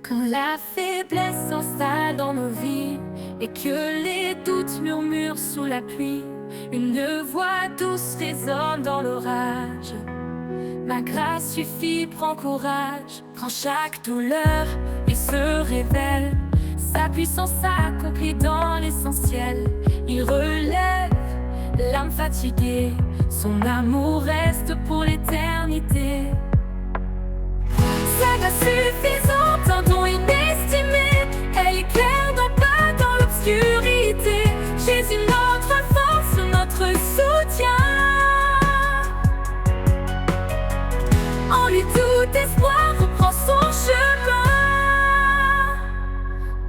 Quand la faiblesse s'installe dans nos vies et que les doutes murmurent sous la pluie, une voix douce résonne dans l'orage. Ma grâce suffit, prends courage. Quand chaque douleur il se révèle, sa puissance s'accomplit dans l'essentiel. Il relève l'âme fatiguée, son amour reste pour l'éternité. Sa grâce suffisante, un don inestimé, elle éclaire nos pas dans l'obscurité. Jésus, notre force, notre soutien. En lui tout espoir reprend son chemin.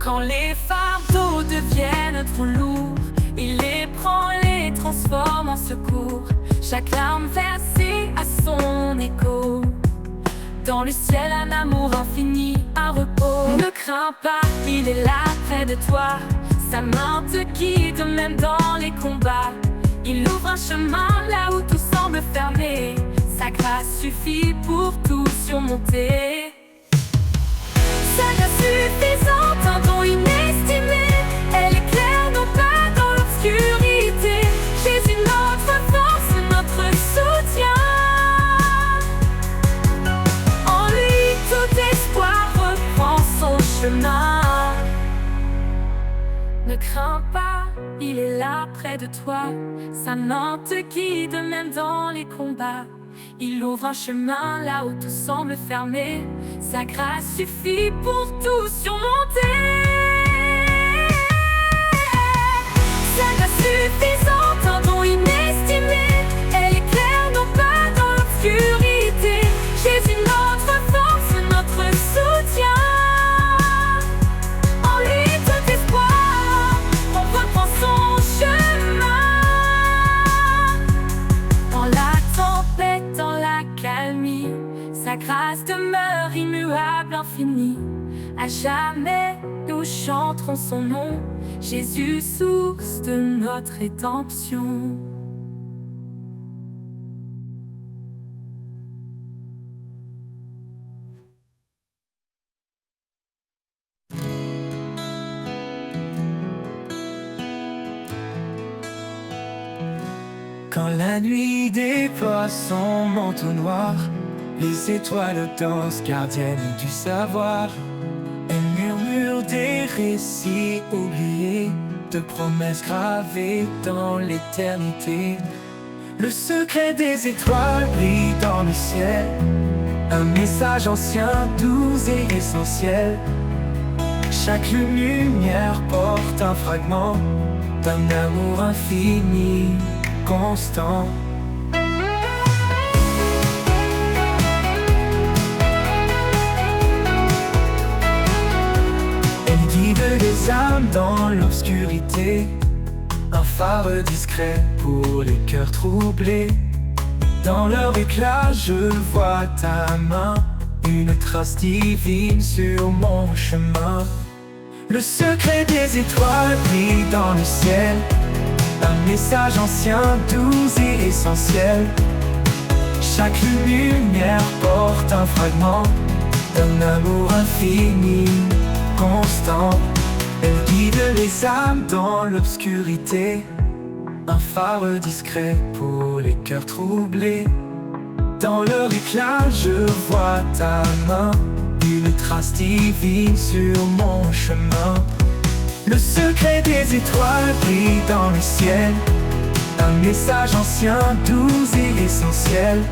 Quand les fardeaux deviennent trop lourds, il les prend, les transforme en secours. Chaque larme versée a son écho. Dans le ciel, un amour infini, un repos. Ne crains pas, il est là près de toi. Sa main te guide même dans les combats. Il ouvre un chemin là où tout semble fermé. Sa grâce suffit pour tout surmonter. Sa grâce suffisante, un don inestimé, elle éclaire nos pas dans l'obscurité. Jésus, notre force, notre soutien. Tout espoir reprend son chemin. Ne crains pas, il est là près de toi. Sa main te guide même dans les combats. Il ouvre un chemin là où tout semble fermé. Sa grâce suffit pour tout surmonter. Sa grâce suffisante, un don inestimé, elle éclaire nos pas dans l'obscurité. Jésus, notre force, notre soutien. En lui tout espoir, on reprend son chemin. Dans la tempête, dans la calmie, sa grâce demeure immuable, infinie. À jamais nous chanterons son nom, Jésus, source de notre rédemption. Quand la nuit déploie son manteau noir, les étoiles dansent, gardiennes du savoir. Elles murmurent des récits oubliés, de promesses gravées dans l'éternité. Le secret des étoiles brille dans le ciel, un message ancien, doux et essentiel. Chaque lumière porte un fragment d'un amour infini, constant. Elle guide les âmes dans l'obscurité, un phare discret pour les cœurs troublés. Dans leur éclat, je vois ta main, une trace divine sur mon chemin. Le secret des étoiles brille dans le ciel, un message ancien, doux et essentiel. Chaque lumière porte un fragment d'un amour infini, constant. Elle guide les âmes dans l'obscurité, un phare discret pour les cœurs troublés. Dans leur éclat, je vois ta main, une trace divine sur mon chemin. Le secret des étoiles brille dans le ciel, un message ancien, doux et essentiel.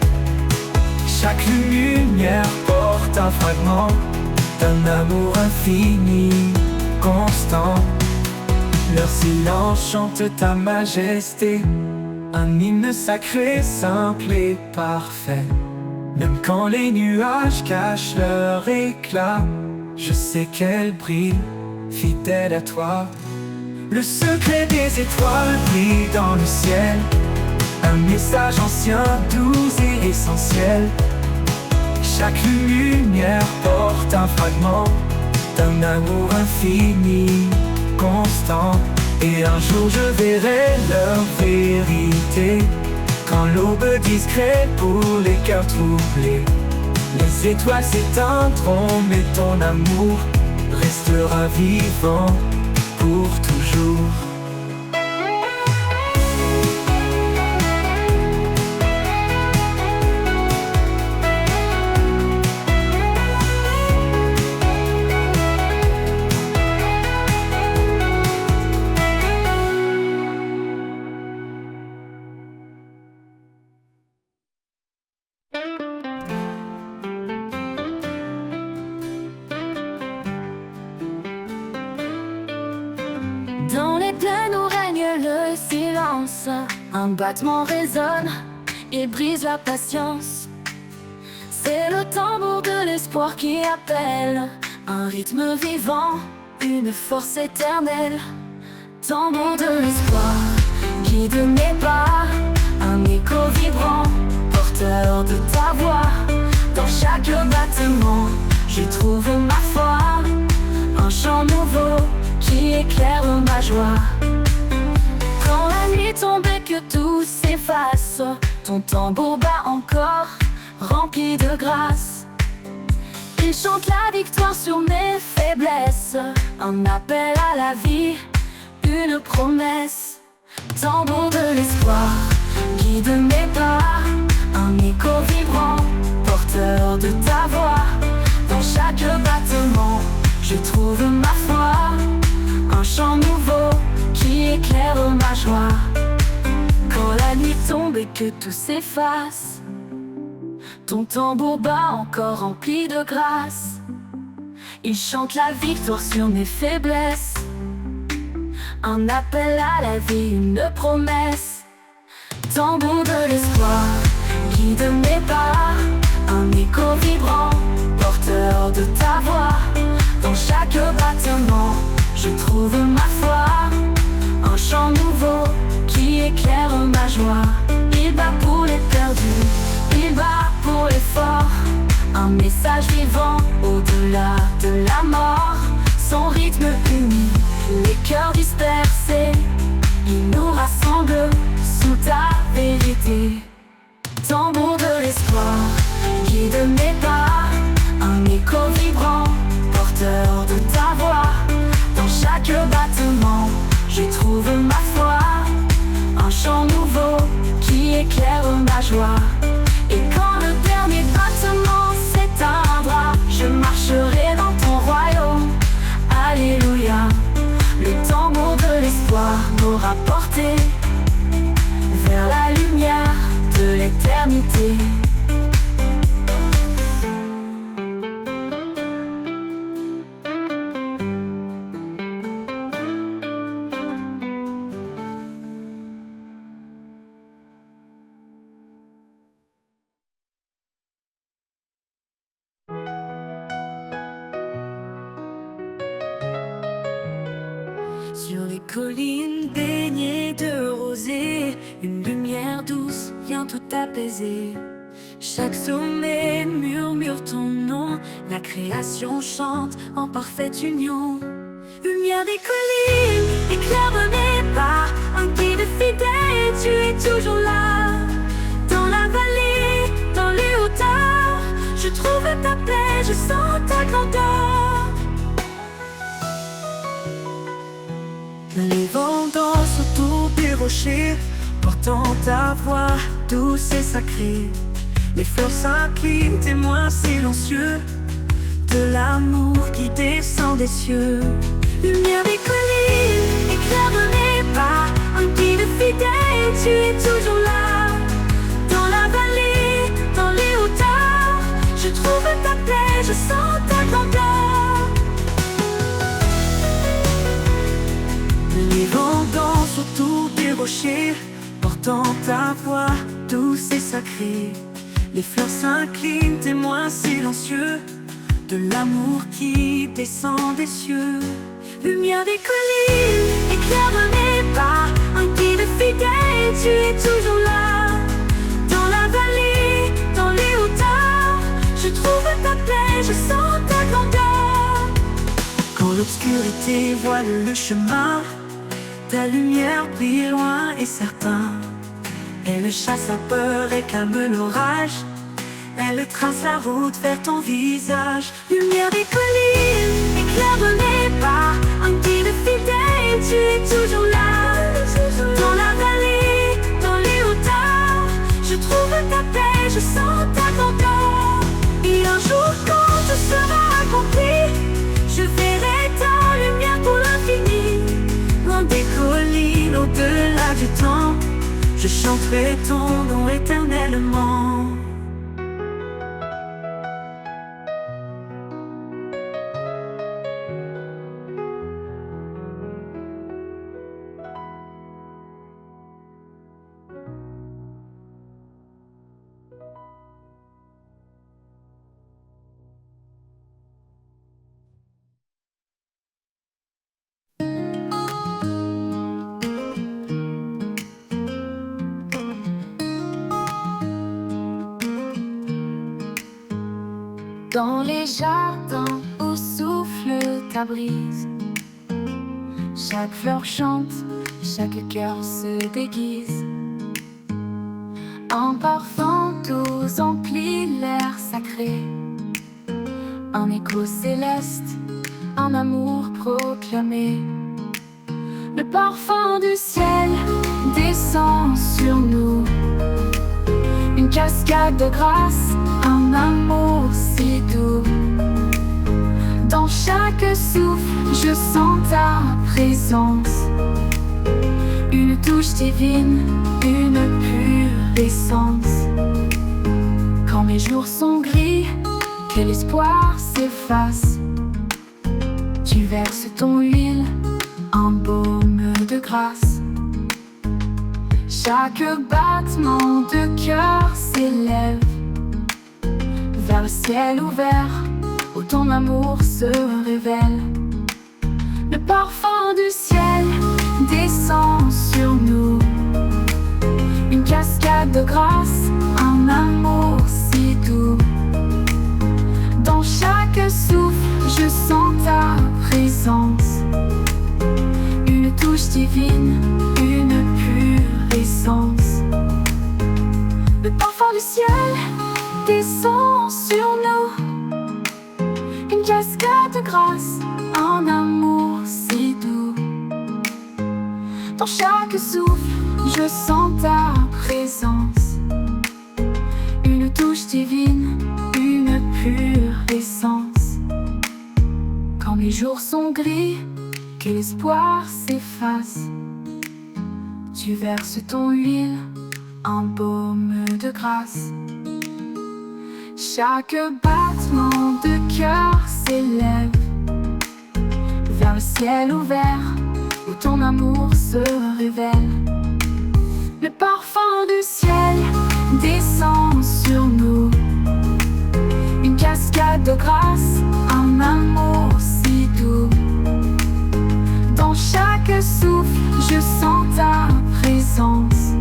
Chaque lumière porte un fragment d'un amour infini, constant. Leur silence chante ta majesté, un hymne sacré, simple et parfait. Même quand les nuages cachent leur éclat, je sais qu'elle brille, fidèle à toi. Le secret des étoiles brille dans le ciel, un message ancien, doux et essentiel. Chaque lumière porte un fragment d'un amour infini, constant. Et un jour je verrai leur vérité, quand l'aube discrète pour les cœurs troublés. Les étoiles s'éteindront, mais ton amour restera vivant pour toujours. Dans les plaines où règne le silence, un battement résonne, il brise la patience. C'est le tambour de l'espoir qui appelle, un rythme vivant, une force éternelle. Tambour de l'espoir, guide mes pas, un écho vibrant, porteur de ta voix. Dans chaque battement, je trouve ma foi, un chant nouveau qui éclaire ma joie. Quand la nuit tombe et que tout s'efface, ton tambour bat encore, rempli de grâce. Il chante la victoire sur mes faiblesses, un appel à la vie, une promesse. Tambour de l'espoir, guide mes pas, un écho vibrant, porteur de ta voix. Dans chaque battement, je trouve ma foi, un chant nouveau qui éclaire ma joie. Quand la nuit tombe et que tout s'efface, ton tambour bat encore rempli de grâce. Il chante la victoire sur mes faiblesses, un appel à la vie, une promesse. Tambour de l'espoir, guide mes pas, un écho vibrant, porteur de ta voix. Dans chaque battement, je trouve ma foi, un chant nouveau qui éclaire ma joie. Il bat pour les perdus, il bat pour les forts, un message vivant au-delà de la mort. Son rythme unit les cœurs dispersés, il nous rassemble sous ta vérité. Tambour de l'espoir, guide mes pas, un écho vibrant, porteur de ta voix. Dans chaque battement, je trouve ma foi, un chant nouveau qui éclaire ma joie. Et quand le dernier battement s'éteindra, je marcherai dans ton royaume. Alléluia. Le tambour de l'espoir m'aura porté vers la lumière de l'éternité. Sur les collines baignées de rosée, une lumière douce vient tout apaiser. Chaque sommet murmure ton nom, la création chante en parfaite union. Lumière des collines, éclaire mes pas, un guide fidèle, tu es toujours là. Dans la vallée, dans les hauteurs, je trouve ta paix, je sens ta grandeur. Les vents dansent autour des rochers, portant ta voix douce et sacrée. Les fleurs s'inclinent, témoins silencieux de l'amour qui descend des cieux. Lumière des collines, éclaire mes pas, un guide fidèle, tu es toujours là. Dans la vallée, dans les hauteurs, je trouve ta paix, je sens ta grandeur. Les vents dansent autour des rochers, portant ta voix douce et sacrée. Les fleurs s'inclinent, témoins silencieux de l'amour qui descend des cieux. Lumière des collines, éclaire mes pas, un guide fidèle, tu es toujours là. Dans la vallée, dans les hauteurs, je trouve ta paix, je sens ta grandeur. Quand l'obscurité voile le chemin, ta lumière brille loin et certain. Elle chasse la peur et calme l'orage. Elle trace la route vers ton visage. Lumière des collines, éclair de mes pas, un guide fidèle, tu es toujours là. Dans la vallée, dans les hauteurs, je trouve ta paix, je sens ta grandeur. Et un jour quand tout sera accompli, je verrai ta lumière pour l'infini. Loin des collines, au-delà du temps, je chanterai ton nom éternellement. Dans les jardins où souffle ta brise, chaque fleur chante, chaque cœur se déguise. Un parfum doux emplit l'air sacré, un écho céleste, un amour proclamé. Le parfum du ciel descend sur nous, une cascade de grâce, un amour si doux. Dans chaque souffle, je sens ta présence, une touche divine, une pure essence. Quand mes jours sont gris, que l'espoir s'efface, tu verses ton huile, un baume de grâce. Chaque battement de cœur s'élève vers le ciel ouvert, où ton amour se révèle. Le parfum du ciel descend sur nous, une cascade de grâce, un amour si doux. Dans chaque souffle, je sens ta présence, une touche divine, une pure essence. Le parfum du ciel descend sur nous, une cascade de grâce, un amour si doux. Dans chaque souffle, je sens ta présence, une touche divine, une pure essence. Quand les jours sont gris, que l'espoir s'efface, tu verses ton huile, un baume de grâce. Chaque battement de cœur s'élève vers le ciel ouvert, où ton amour se révèle. Le parfum du ciel descend sur nous, une cascade de grâce, un amour si doux. Dans chaque souffle, je sens ta présence,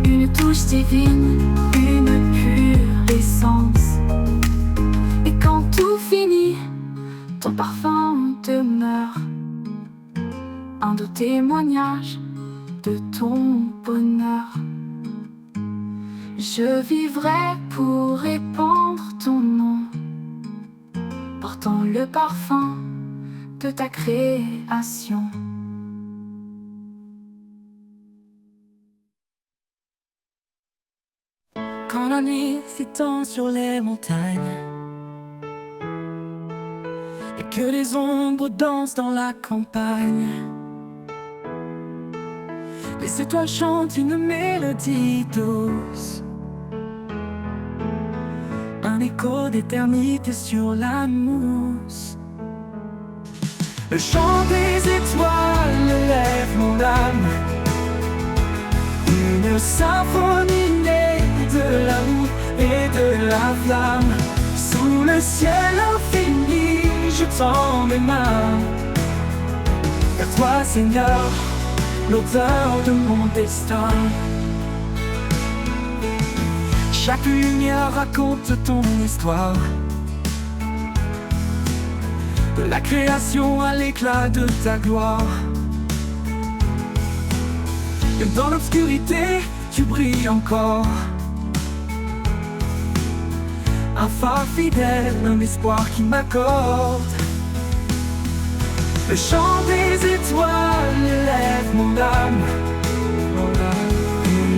une touche divine, une pure essence. Et quand tout finit, ton parfum demeure, un doux témoignage de ton bonheur. Je vivrai pour répandre ton nom, portant le parfum de ta création. Quand la nuit s'étend sur les montagnes et que les ombres dansent dans la campagne, les étoiles chantent une mélodie douce, un écho d'éternité sur la mousse. Le chant des étoiles lève mon âme, une symphonie née de l'amour et de la flamme. Sous le ciel infini, je tends mes mains vers toi, Seigneur, l'auteur de mon destin. Chaque lumière raconte ton histoire, de la création à l'éclat de ta gloire. Et dans l'obscurité, tu brilles encore, un phare fidèle, un espoir qui m'accorde. Le chant des étoiles élève mon âme,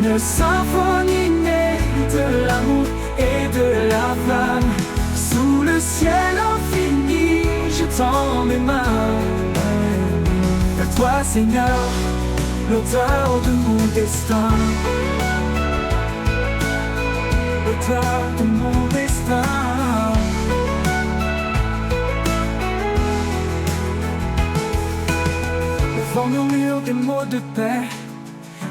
une symphonie née de l'amour et de la flamme. Sous le ciel infini, je tends mes mains vers toi, Seigneur, l'auteur de mon destin. L'auteur de mon destin. Le vent murmure des mots de paix,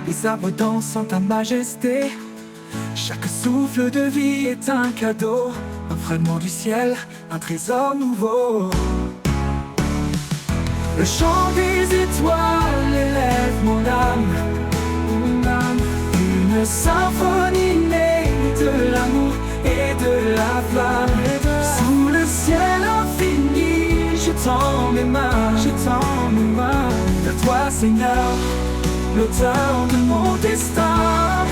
les arbres dansent en ta majesté. Chaque souffle de vie est un cadeau, un fragment du ciel, un trésor nouveau. Le chant des étoiles élève mon âme, une symphonie née de l'amour et de la flamme. Sous le ciel infini, je tends mes mains, vers toi, Seigneur, l'auteur de mon destin.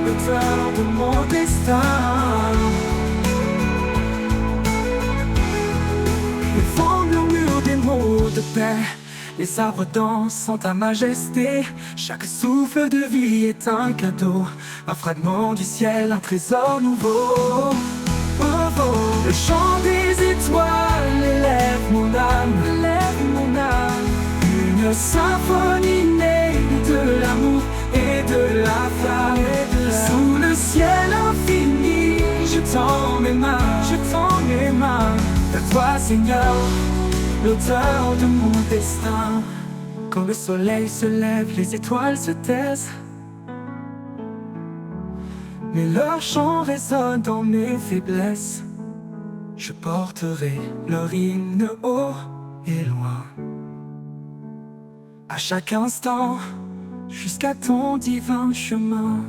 L'auteur de mon destin. Le vent murmure des mots de paix, les arbres dansent en ta majesté. Chaque souffle de vie est un cadeau, un fragment du ciel, un trésor nouveau. Oh, oh. Le chant des étoiles élève mon âme, une symphonie née de l'amour et de la flamme. Sous le ciel infini, je tends mes mains, vers toi, Seigneur, l'auteur de mon destin. Quand le soleil se lève, les étoiles se taisent, mais leur chant résonne dans mes faiblesses. Je porterai leur hymne haut et loin, à chaque instant, jusqu'à ton divin chemin.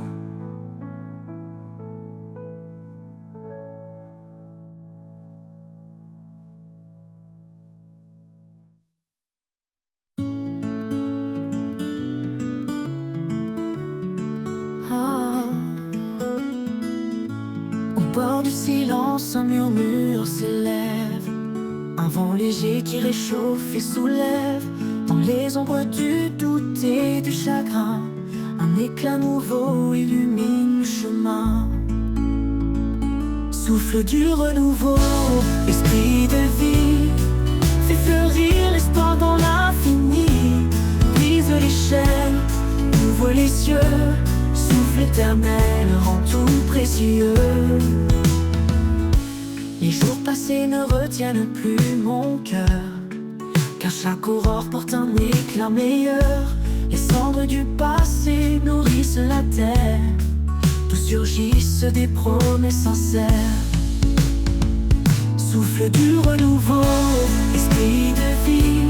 Au bord du silence, un murmure s'élève, un vent léger qui réchauffe et soulève. Dans les ombres du doute et du chagrin, un éclat nouveau illumine le chemin. Souffle du renouveau, esprit de vie, fais fleurir l'espoir dans l'infini. Brise les chaînes, ouvre les cieux, souffle éternel rend tout précieux. Les jours passés ne retiennent plus mon cœur, car chaque aurore porte un éclat meilleur. Les cendres du passé nourrissent la terre, d'où surgissent des promesses sincères. Souffle du renouveau, esprit de vie,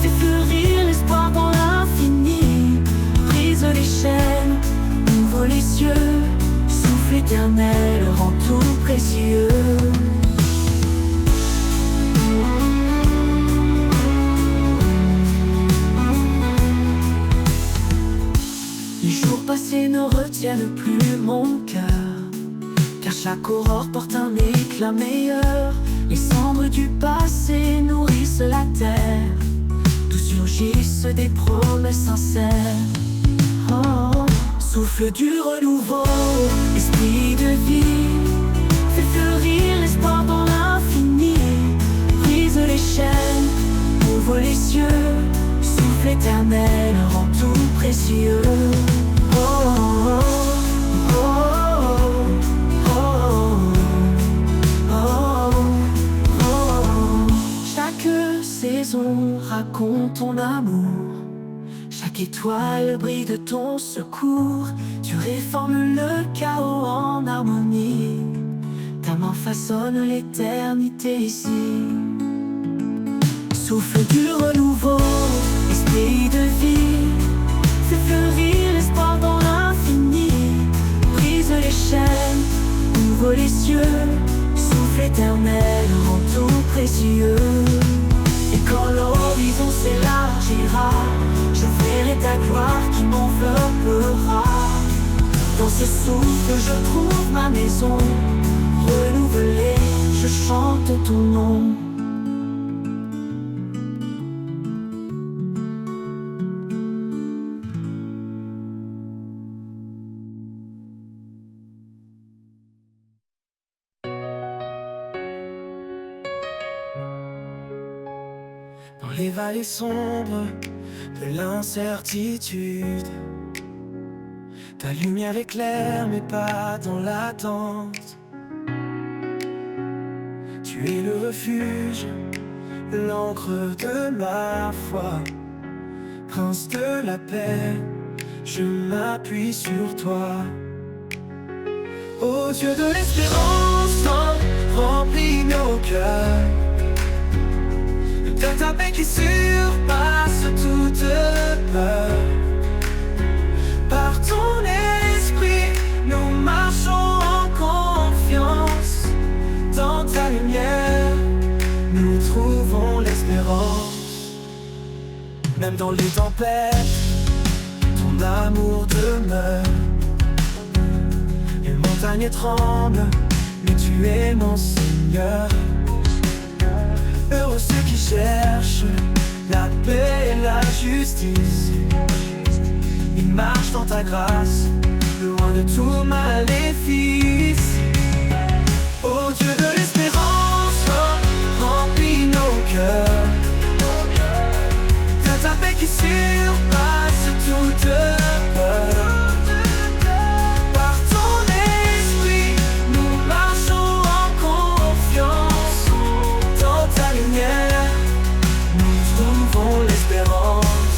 fais fleurir l'espoir dans l'infini. Brise les chaînes, ouvre les cieux, souffle éternel rend tout précieux. Les jours passés ne retiennent plus mon cœur, car chaque aurore porte un éclat meilleur. Les cendres du passé nourrissent la terre, d'où surgissent des promesses sincères. Oh, souffle du renouveau, esprit de vie, fais fleurir l'espoir dans l'infini. Brise les chaînes, ouvre les cieux, souffle éternel rend tout précieux. Oh, oh, oh, oh, oh, oh, oh. Chaque saison raconte ton amour, chaque étoile brille de ton secours. Tu réformes le chaos en harmonie, ta main façonne l'éternité ici. Souffle du renouveau, esprit de vie, fais fleurir l'espoir dans l'infini. Brise les chaînes, ouvre les cieux, souffle éternel rend tout précieux. Et quand l'horizon s'élargira, je verrai ta gloire qui m'enveloppera. Dans ce souffle je trouve ma maison. Renouvelée, je chante ton nom. Dans les vallées sombres de l'incertitude, ta lumière éclaire mes pas dans l'attente. Tu es le refuge, l'encre de ma foi. Prince de la paix, je m'appuie sur toi. Ô Dieu de l'espérance, remplis nos cœurs de ta paix qui surpasse toute peur. Par ton esprit, nous marchons en confiance. Dans ta lumière, nous trouvons l'espérance. Même dans les tempêtes, ton amour demeure. Les montagnes tremblent, mais tu es mon Seigneur. Heureux ceux qui cherchent la paix et la justice. Ils marchent dans ta grâce, loin de tout maléfice. Ô Dieu de l'espérance, remplis nos cœurs de ta paix qui surpasse toute peur. Par ton esprit, nous marchons en confiance. Dans ta lumière, nous trouvons l'espérance.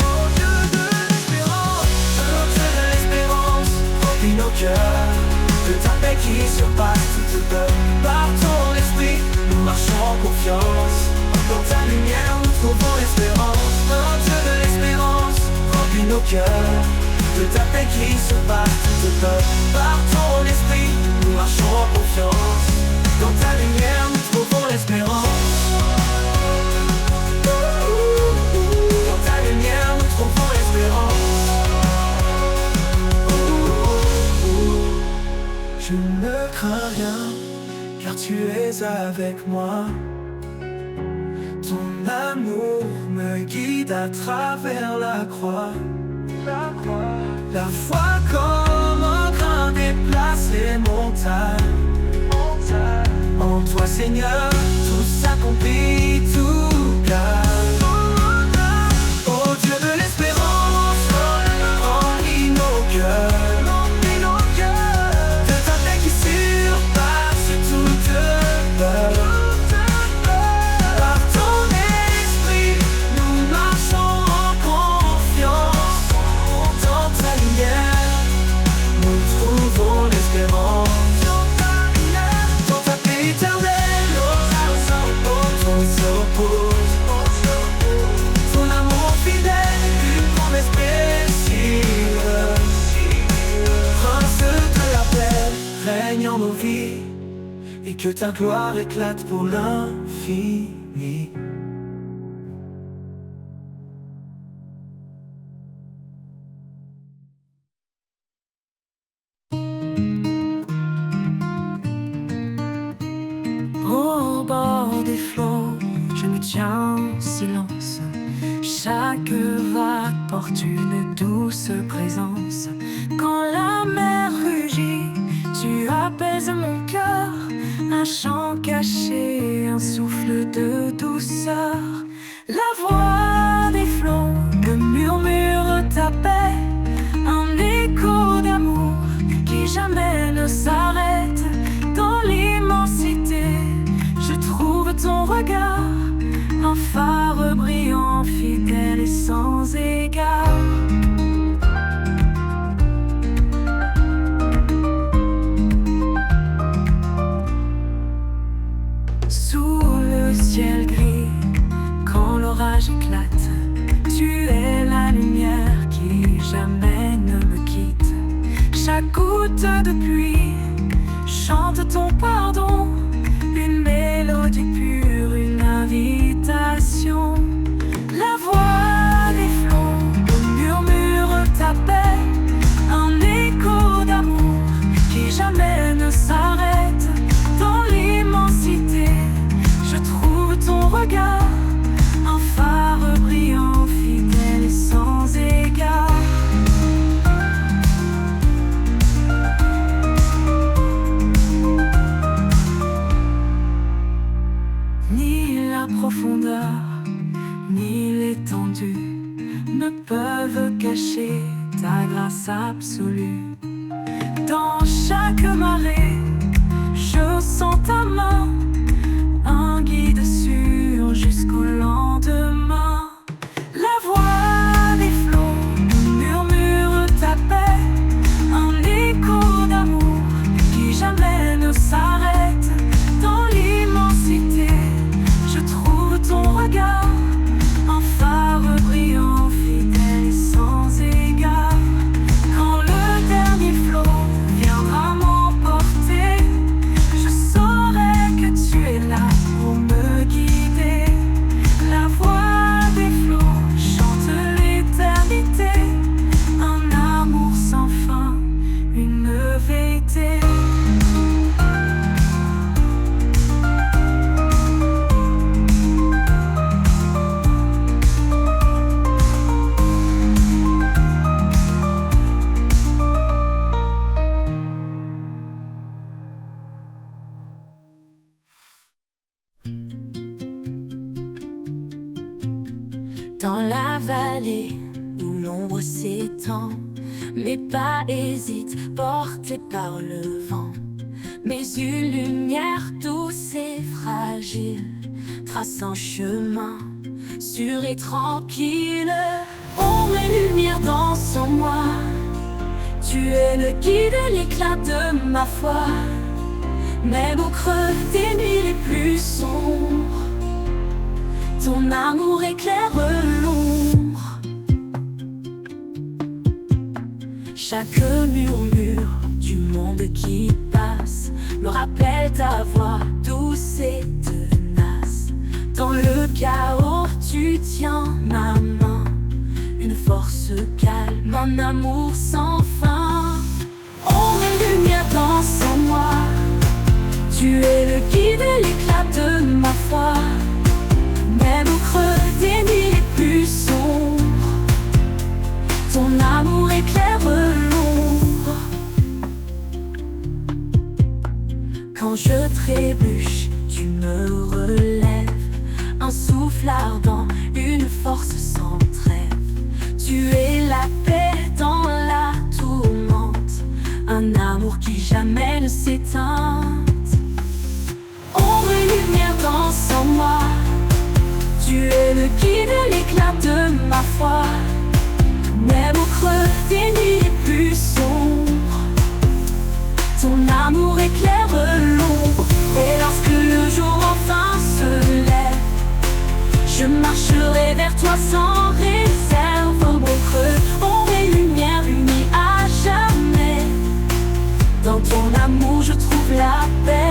Ô Dieu de l'espérance, remplis nos cœurs de ta paix qui surpasse toute peur. Par ton esprit, nous marchons en confiance. Dans ta lumière, nous trouvons l'espérance. Oh Dieu de l'espérance, remplis nos cœurs de ta paix qui surpasse toute peur. Par ton esprit, nous marchons en confiance. Dans ta lumière, nous trouvons l'espérance. Dans ta lumière, nous trouvons l'espérance. Je ne crains rien, car tu es avec moi. Ton amour me guide à travers la croix. La foi comme un grain déplace les montagnes. En toi Seigneur, tout s'accomplit, tout calme. Ô Dieu de l'espérance, remplis nos cœurs. Par ton esprit, nous marchons en confiance. Dans ta lumière, nous trouvons l'espérance. Dans ta paix éternelle, nos âmes se reposent. Ton amour fidèle, une promesse précieuse. Prince de la paix, règne en nos vies. Et que ta gloire éclate pour l'infini. Au bord des flots, je me tiens en silence. Chaque vague porte une douce présence. Quand la mer rugit, tu apaises mon cœur. Un chant caché, un souffle de douceur. La voix des flots me murmure ta paix. Un écho d'amour qui jamais ne s'arrête. Dans l'immensité, je trouve ton regard. Un phare brillant, fidèle et sans égard. Ciel gris, quand l'orage éclate, tu es la lumière qui jamais ne me quitte. Chaque goutte de pluie chante ton pardon, une mélodie pure, une invitation. La voix des flots me murmure ta paix, un écho plus. Dans chaque marée, je sens ta main, un guide sûr jusqu'au lendemain. La voix des flots murmure ta paix, un écho d'amour qui jamais ne s'arrête. Dans l'immensité, je trouve ton regard, un phare brillant, fidèle et sans égard. Quand le dernier flot viendra m'emporter, je saurai que tu es là pour me guider. La voix des flots chante l'éternité, un amour sans fin, une vérité. Dans la vallée où l'ombre s'étend, mes pas hésitent, portés par le vent. Mais une lumière douce et fragile trace un chemin sûr et tranquille. Ombre et lumière dansent en moi, tu es le guide, l'éclat de ma foi. Même au creux des nuits les plus sombres, ton amour éclaire l'ombre. Chaque murmure du monde qui passe me rappelle ta voix douce et tenace. Dans le chaos, tu tiens ma main, une force calme, un amour sans fin. Ombre et lumière dansent en moi, tu es le guide, l'éclat de ma foi. Même au creux des nuits les plus sombres, ton amour éclaire l'ombre. Quand je trébuche, tu me relèves, un souffle ardent, une force sans trêve. Tu es la paix dans la tourmente, un amour qui jamais ne s'éteint. Ombre et lumière dansent en moi, tu es le guide, l'éclat de ma foi. Même au creux des nuits les plus sombres, ton amour éclaire l'ombre. Et lorsque le jour enfin se lève, je marcherai vers toi sans réserve. Au beau creux, ombre et lumière unies à jamais. Dans ton amour je trouve la paix.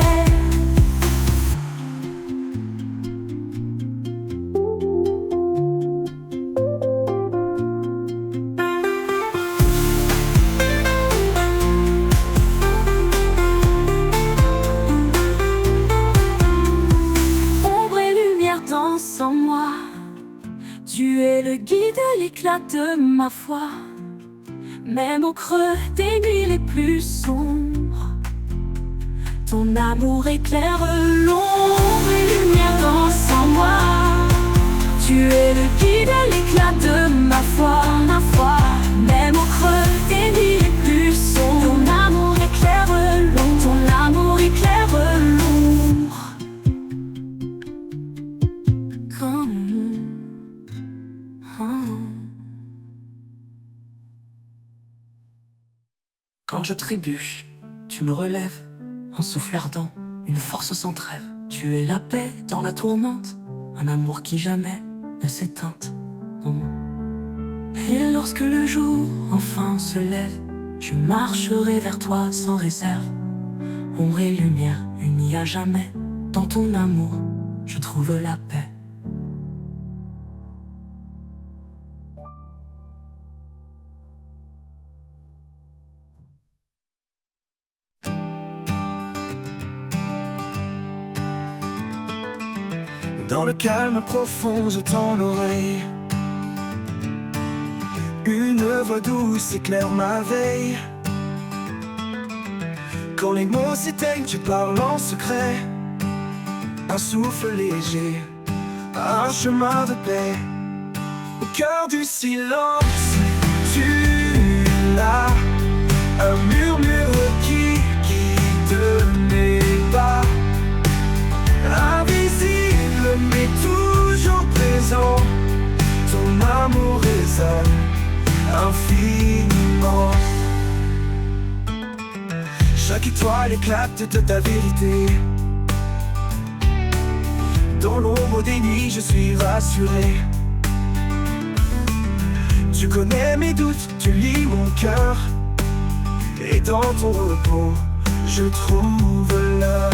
Sans moi, tu es le guide, l'éclat de ma foi. Même au creux des nuits les plus sombres, ton amour éclaire l'ombre et lumière dansent en moi. Tu es le guide, l'éclat de ma foi, ma foi. Même au creux des nuits les plus sombres, ton amour éclaire l'ombre, ton amour éclaire l'ombre. Quand je trébuche, tu me relèves, un souffle ardent, une force sans trêve. Tu es la paix dans la tourmente, un amour qui jamais ne s'éteint. Et lorsque le jour enfin se lève, je marcherai vers toi sans réserve. Ombre et lumière unies à jamais, dans ton amour, je trouve la paix. Dans le calme profond, je tends l'oreille. Une voix douce éclaire ma veille. Quand les mots s'éteignent, tu parles en secret. Un souffle léger, un chemin de paix. Au cœur du silence, tu es là. Chaque étoile éclate de ta vérité. Dans l'ombre des nuits, je suis rassuré. Tu connais mes doutes, tu lis mon cœur. Et dans ton repos, je trouve l'heure.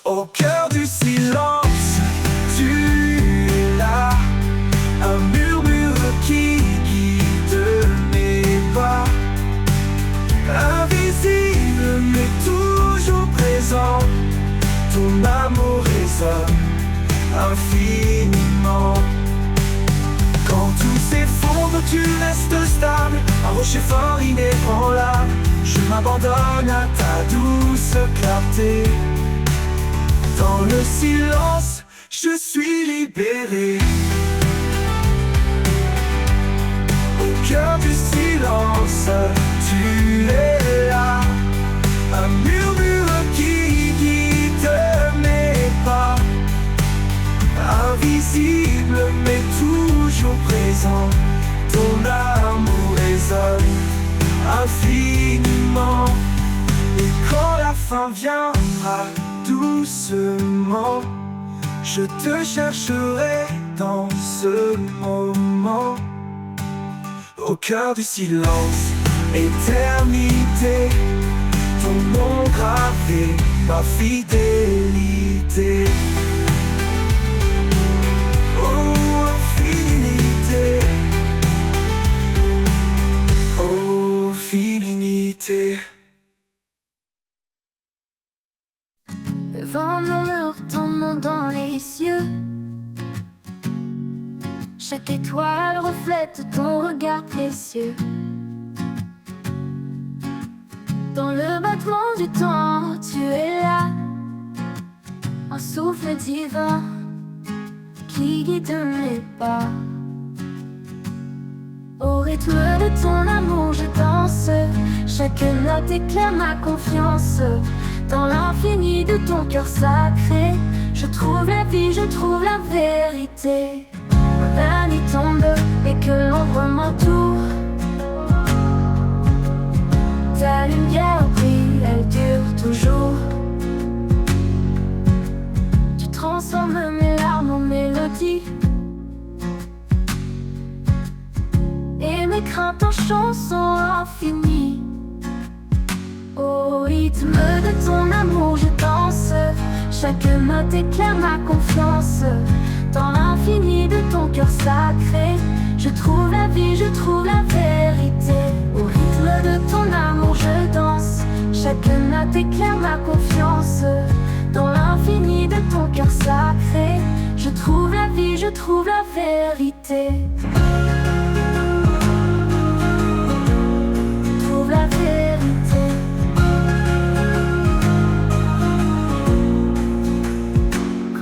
Au cœur du silence, tu es là. Un murmure qui guide mes pas. Invisible mais toujours présent, ton amour résonne infiniment. Quand tout s'effondre, tu restes stable, un rocher fort inébranlable. Je m'abandonne à ta douce clarté. Dans le silence, je suis libéré. Au cœur du silence, tu es là. Un murmure qui guide mes pas. Invisible mais toujours présent, ton amour résonne infiniment. Et quand la fin viendra doucement, je te chercherai dans ce moment. Au cœur du silence, éternité, ton nom gravé, ma fidélité. Oh, infinité, oh, infinité. Le vent murmure ton nom dans les cieux. Chaque étoile reflète ton regard précieux. Dans le battement du temps, tu es là. Un souffle divin qui guide mes pas. Au rythme de ton amour, je danse. Chaque note éclaire ma confiance. Dans l'infini de ton cœur sacré, je trouve la vie, je trouve la vérité. La nuit tombe et que l'ombre m'entoure. Ta lumière brille, elle dure toujours. Tu transformes mes larmes en mélodie et mes craintes en chansons infinies. Au rythme de ton amour, je danse. Chaque note éclaire ma confiance. Dans l'infini de ton cœur sacré, je trouve la vie, je trouve la vérité. Au rythme de ton amour, je danse. Chaque note éclaire ma confiance. Dans l'infini de ton cœur sacré, je trouve la vie, je trouve la vérité. Je trouve la vérité.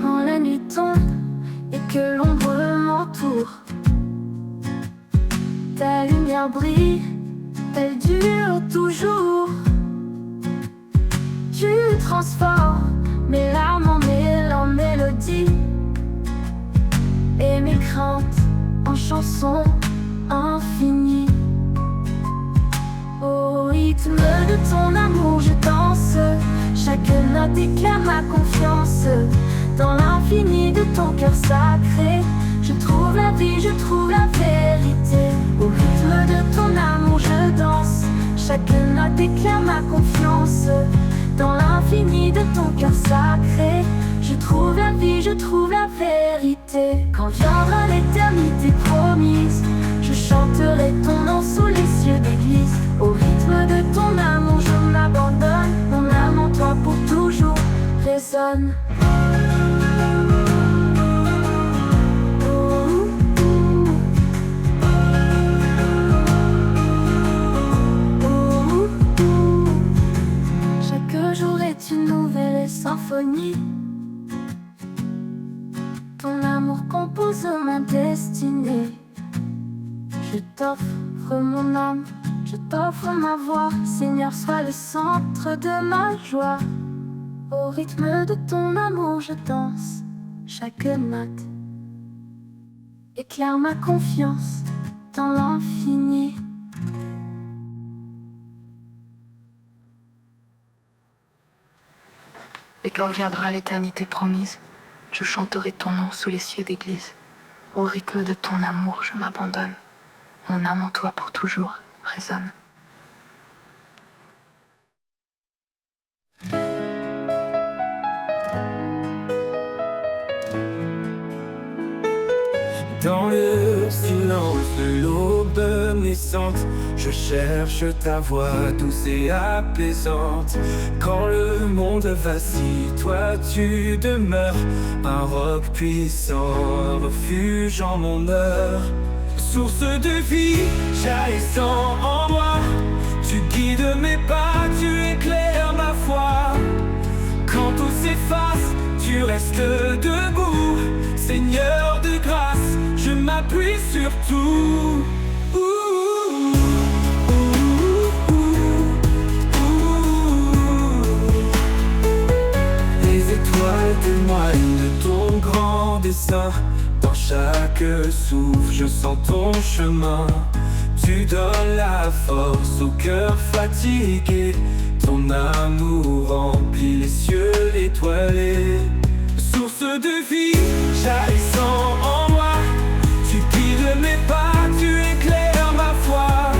Quand la nuit tombe et que l'ombre m'entoure, ta lumière brille, elle dure toujours. Tu transformes mes larmes en mélodie et mes craintes en chansons infinies. Au rythme de ton amour, je danse. Chaque note éclaire ma confiance. Dans l'infini de ton cœur sacré, je trouve la vie, je trouve la vérité. Au rythme de ton amour, je danse. Chaque note éclaire ma confiance. Dans l'infini de ton cœur sacré, je trouve la vie, je trouve la vérité. Quand viendra l'éternité promise, je chanterai ton nom sous les cieux d'église. Au rythme de ton amour, je m'abandonne. Mon âme en toi pour toujours résonne. Chaque jour est une nouvelle symphonie. Ton amour compose ma destinée. Je t'offre mon âme, je t'offre ma voix. Seigneur, sois le centre de ma joie. Au rythme de ton amour, je danse. Chaque note éclaire ma confiance dans l'infini. Et quand viendra l'éternité promise, je chanterai ton nom sous les cieux d'église. Au rythme de ton amour, je m'abandonne. Mon âme en toi pour toujours résonne. Dans le silence de l'aube naissante, je cherche ta voix douce et apaisante. Quand le monde vacille, toi tu demeures, un roc puissant, refuge en mon heure. Source de vie, jaillissant en moi, tu guides mes pas, tu éclaires ma foi. Quand tout s'efface, tu restes debout, Seigneur de grâce, je m'appuie sur tout. Les étoiles témoignent de ton grand dessein. Dans chaque souffle, je sens ton chemin. Tu donnes la force au cœur fatigué. Ton amour remplit les cieux étoilés. Source de vie, jaillissant en moi, tu guides mes pas, tu éclaires ma foi.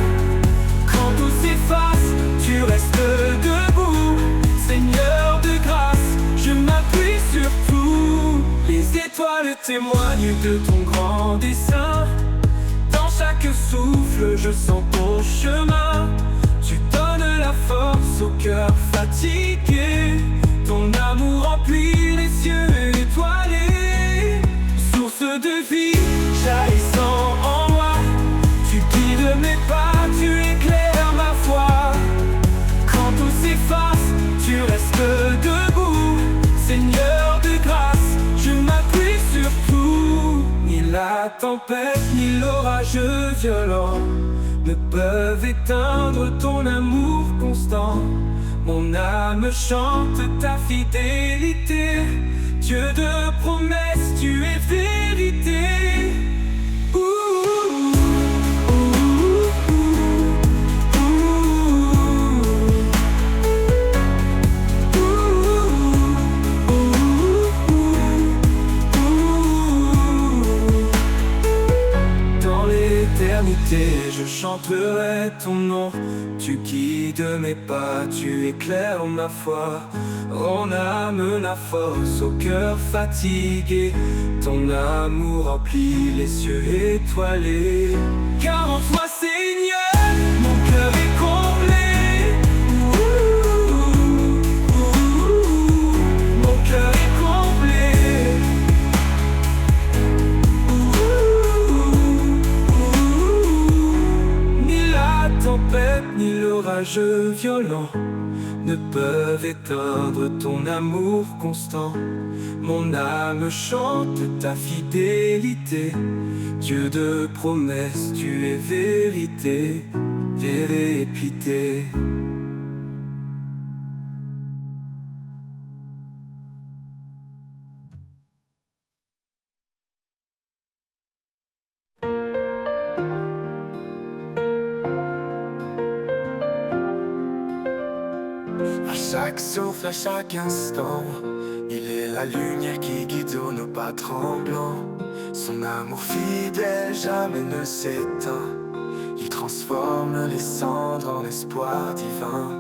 Quand tout s'efface, tu restes debout, Seigneur de grâce, je m'appuie sur tout. Les étoiles témoignent de ton grand dessein. Dans chaque souffle, je sens ton chemin. Tu donnes la force au cœur fatigué. Ton amour remplit les cieux étoilés. Source de vie, jaillissant en moi, tu guides mes pas, tu éclaires ma foi. Quand tout s'efface, tu restes debout, Seigneur de grâce, je m'appuie sur tout. Ni la tempête, ni l'orage violent ne peuvent éteindre ton amour constant. Mon âme chante ta fidélité. Dieu de promesses, tu es vérité. Dans l'éternité, je chanterai ton nom. Tu guides mes pas, tu éclaires ma foi. En âme la force au cœur fatigué. Ton amour remplit les cieux étoilés. Car en toi, Seigneur, mon cœur est comblé. Mon cœur est comblé. Ni la tempête, ni l'orage violent ne peuvent éteindre ton amour constant. Mon âme chante ta fidélité. Dieu de promesses, tu es vérité, vérité. À chaque souffle, à chaque instant, il est la lumière qui guide nos pas tremblants. Son amour fidèle jamais ne s'éteint. Il transforme les cendres en espoir divin.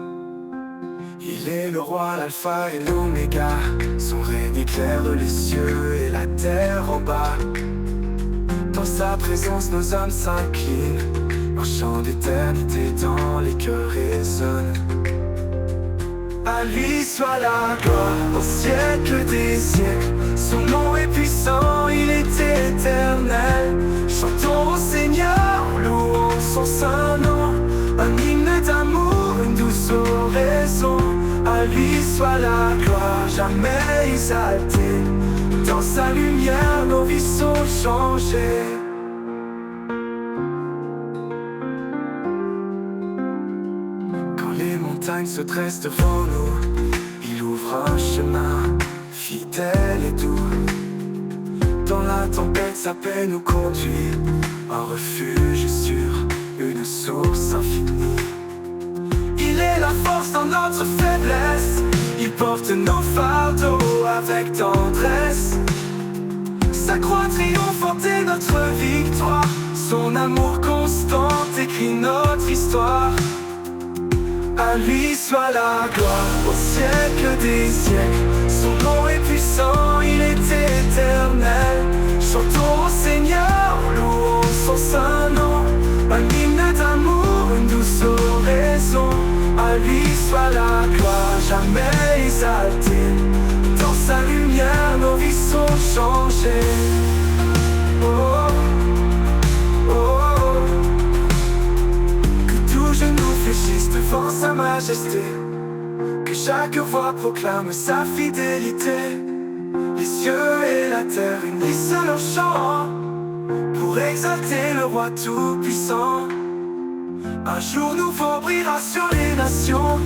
Il est le roi, l'alpha et l'oméga. Son règne éclaire les cieux et la terre en bas. Dans sa présence nos âmes s'inclinent. Un chant d'éternité dans les cœurs résonne. À lui soit la gloire au siècle des siècles. Son nom est puissant, il est éternel. Chantons au Seigneur, louons son saint nom. Un hymne d'amour, une douce oraison. À lui soit la gloire, jamais exaltée. Dans sa lumière, nos vies sont changées. Les montagnes se dressent devant nous. Il ouvre un chemin fidèle et doux. Dans la tempête, sa paix nous conduit. Un refuge sûr, une source infinie. Il est la force dans notre faiblesse. Il porte nos fardeaux avec tendresse. Sa croix triomphante est notre victoire. Son amour constant écrit notre histoire. À lui soit la gloire au siècle des siècles. Son nom est puissant, il est éternel. Chantons au Seigneur, louons son saint nom. Un hymne d'amour, une douce oraison. À lui soit la gloire, jamais exaltée. Dans sa lumière, nos vies sont changées. Oh, oh, oh. Que tout genou fléchisse devant sa majesté. Que chaque voix proclame sa fidélité. Les cieux et la terre unissent leur chant pour exalter le roi tout-puissant. Un jour nouveau brillera sur les nations.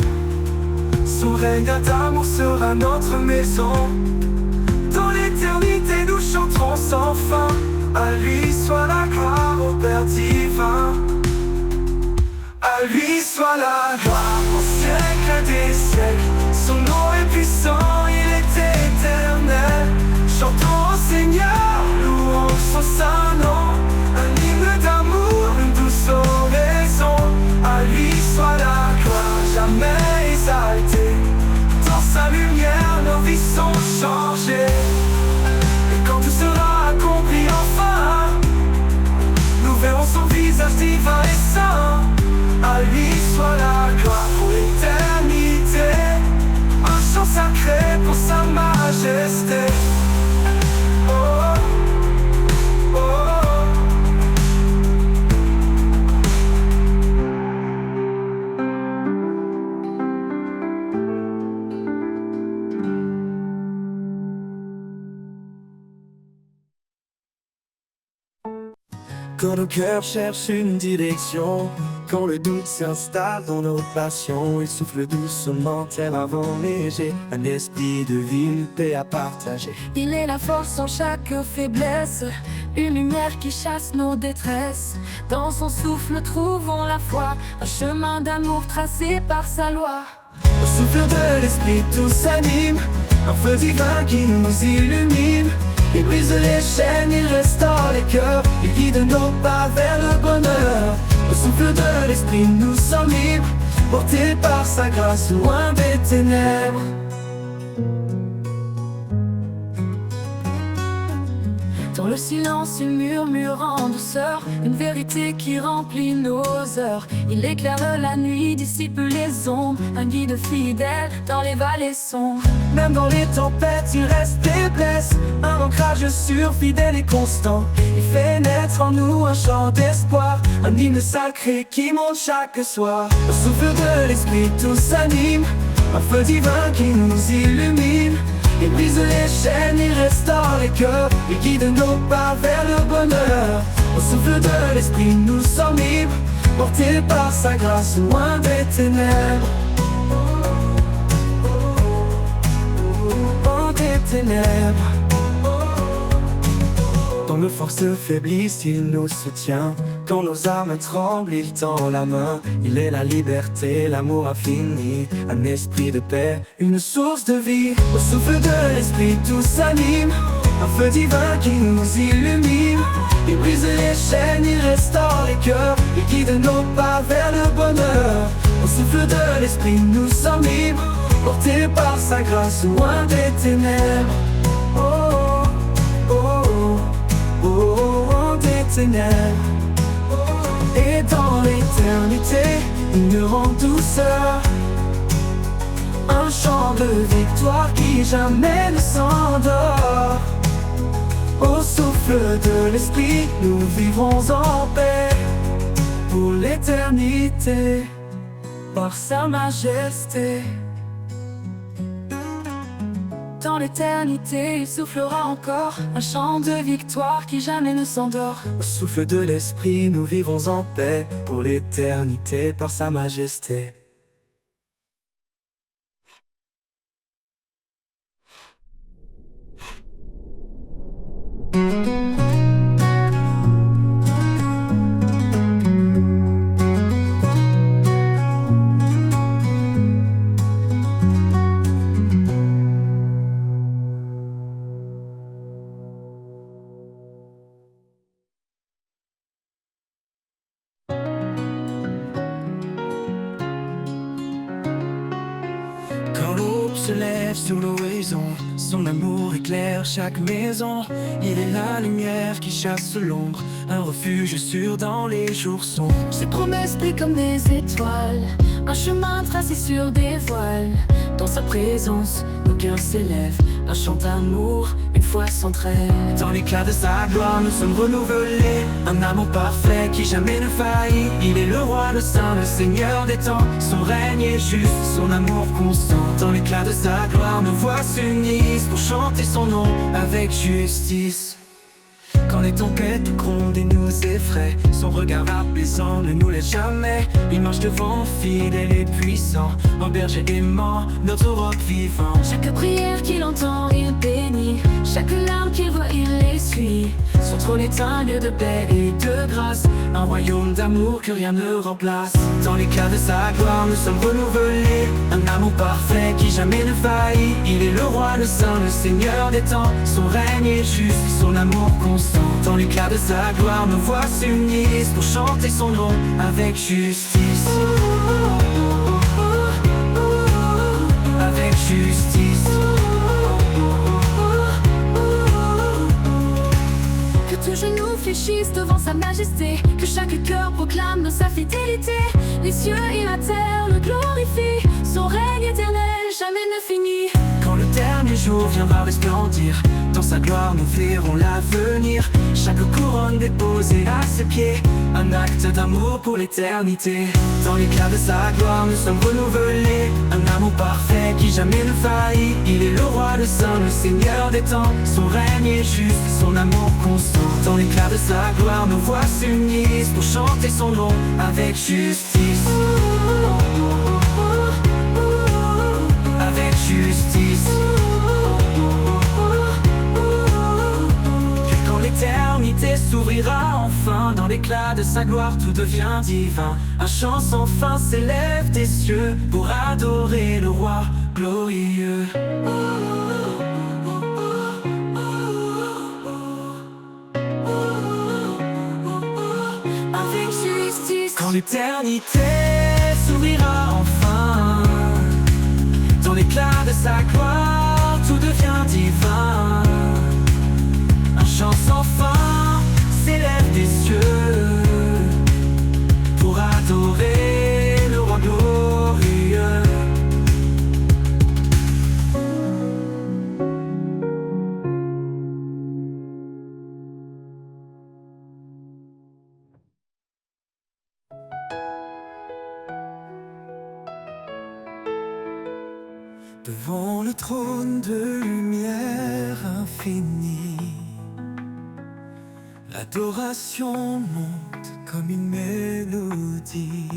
Son règne d'amour sera notre maison. Dans l'éternité nous chanterons sans fin. À lui soit la gloire au Père divin. À lui soit la gloire au siècle des siècles. Son nom est puissant, il est éternel. Chantons au Seigneur, louons son saint nom. Un hymne d'amour, une douce oraison. À lui soit la gloire, jamais exaltée. Dans sa lumière, nos vies sont changées. Et quand tout sera accompli enfin, nous verrons son visage divin et saint. À lui soit la gloire pour l'éternité. Un chant sacré pour sa majesté. Oh, oh, oh. Quand nos cœurs cherchent une direction, quand le doute s'installe dans nos passions, il souffle doucement tel un vent léger, un esprit de vie, une paix à partager. Il est la force en chaque faiblesse, une lumière qui chasse nos détresses. Dans son souffle trouvons la foi, un chemin d'amour tracé par sa loi. Au souffle de l'esprit tout s'anime, un feu divin qui nous illumine. Il brise les chaînes, il restaure les cœurs, il guide nos pas vers le bonheur. Au souffle de l'esprit nous sommes libres, portés par sa grâce loin des ténèbres. Dans le silence, il murmure en douceur une vérité qui remplit nos heures. Il éclaire la nuit, dissipe les ombres, un guide fidèle dans les vallées sombres. Même dans les tempêtes, il reste des blesses, un ancrage sûr, fidèle et constant. Il fait naître en nous un chant d'espoir, un hymne sacré qui monte chaque soir. Au souffle de l'esprit tout s'anime, un feu divin qui nous illumine. Il brise les chaînes, il restaure les cœurs, il guide nos pas vers le bonheur. Au souffle de l'esprit nous sommes libres, portés par sa grâce loin des ténèbres. Loin des ténèbres. Quand nos forces faiblissent, il nous soutient. Quand nos âmes tremblent, il tend la main. Il est la liberté, l'amour infini, un esprit de paix, une source de vie. Au souffle de l'esprit tout s'anime, un feu divin qui nous illumine. Il brise les chaînes, il restaure les cœurs, il guide nos pas vers le bonheur. Au souffle de l'esprit nous sommes libres, portés par sa grâce loin des ténèbres. Oh, oh, oh, oh, oh, des ténèbres. Et dans l'éternité, une grande douceur, un chant de victoire qui jamais ne s'endort. Au souffle de l'esprit, nous vivrons en paix pour l'éternité, par sa majesté. Dans l'éternité, il soufflera encore un chant de victoire qui jamais ne s'endort. Au souffle de l'esprit, nous vivrons en paix pour l'éternité, par sa majesté. se lève sur l'horizon, son amour éclaire chaque maison. Il est la lumière qui chasse l'ombre, un refuge sûr dans les jours sombres. Ses promesses brillent comme des étoiles, un chemin tracé sur des voiles. Dans sa présence, nos cœurs s'élèvent, un chant d'amour, une foi sans trêve. Dans l'éclat de sa gloire, nous sommes renouvelés, un amour parfait qui jamais ne faillit. Il est le roi, le saint, le seigneur des temps, son règne est juste, son amour constant. Dans l'éclat de sa gloire, nos voix s'unissent pour chanter son nom avec justice. Quand les tempêtes grondent et nous effraient, son regard apaisant ne nous laisse jamais. Il marche devant, fidèle et puissant, un berger aimant, notre roc vivant. Chaque prière qu'il entend, il bénit, chaque larme qu'il voit, il essuie. Son trône est un lieu de paix et de grâce, un royaume d'amour que rien ne remplace. Dans l'éclat de sa gloire, nous sommes renouvelés, un amour parfait qui jamais ne faillit. Il est le roi, le saint, le seigneur des temps, son règne est juste, son amour constant. Dans l'éclat de sa gloire, nos voix s'unissent pour chanter son nom avec justice. Avec justice. Que tout genou fléchisse devant sa majesté, que chaque cœur proclame de sa fidélité. Les cieux et la terre le glorifient, son règne éternel jamais ne finit. Quand le dernier jour viendra resplendir, dans sa gloire nous verrons l'avenir. Chaque couronne déposée à ses pieds, un acte d'amour pour l'éternité. Dans l'éclat de sa gloire nous sommes renouvelés, un amour parfait qui jamais ne faillit. Il est le roi, le saint, le seigneur des temps, son règne est juste, son amour constant. Dans l'éclat de sa gloire nos voix s'unissent pour chanter son nom avec justice. Avec justice. Quand l'éternité s'ouvrira enfin, dans l'éclat de sa gloire tout devient divin. Un chant sans fin s'élève des cieux pour adorer le roi glorieux. Avec justice. Quand l'éternité s'ouvrira enfin, dans l'éclat de sa gloire tout devient divin. Un chant sans fin s'élève des cieux pour adorer le roi glorieux. Devant le trône de lumière infinie, l'adoration monte comme une mélodie.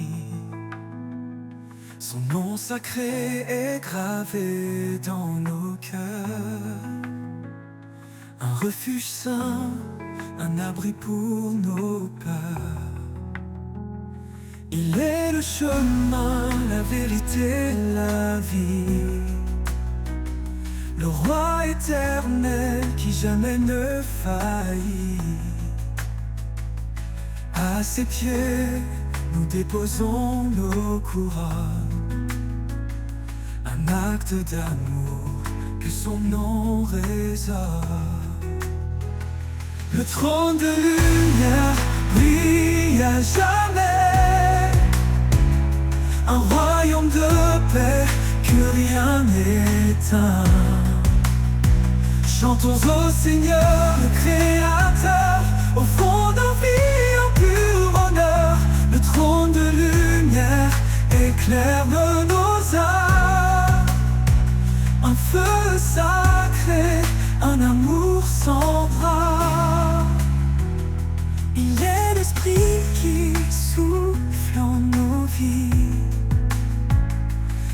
Son nom sacré est gravé dans nos cœurs, un refuge saint, un abri pour nos peurs. Il est le chemin, la vérité, la vie, le roi éternel qui jamais ne faillit. À ses pieds, nous déposons nos couronnes, un acte d'amour que son nom résonne. Le trône de lumière brille à jamais, un royaume de paix que rien n'éteint. Chantons au Seigneur, le Créateur, au fond de vie en pur honneur. Le trône de lumière éclaire nos âmes, un feu sacré, un amour sans bras. Il est l'esprit qui souffle en nos vies,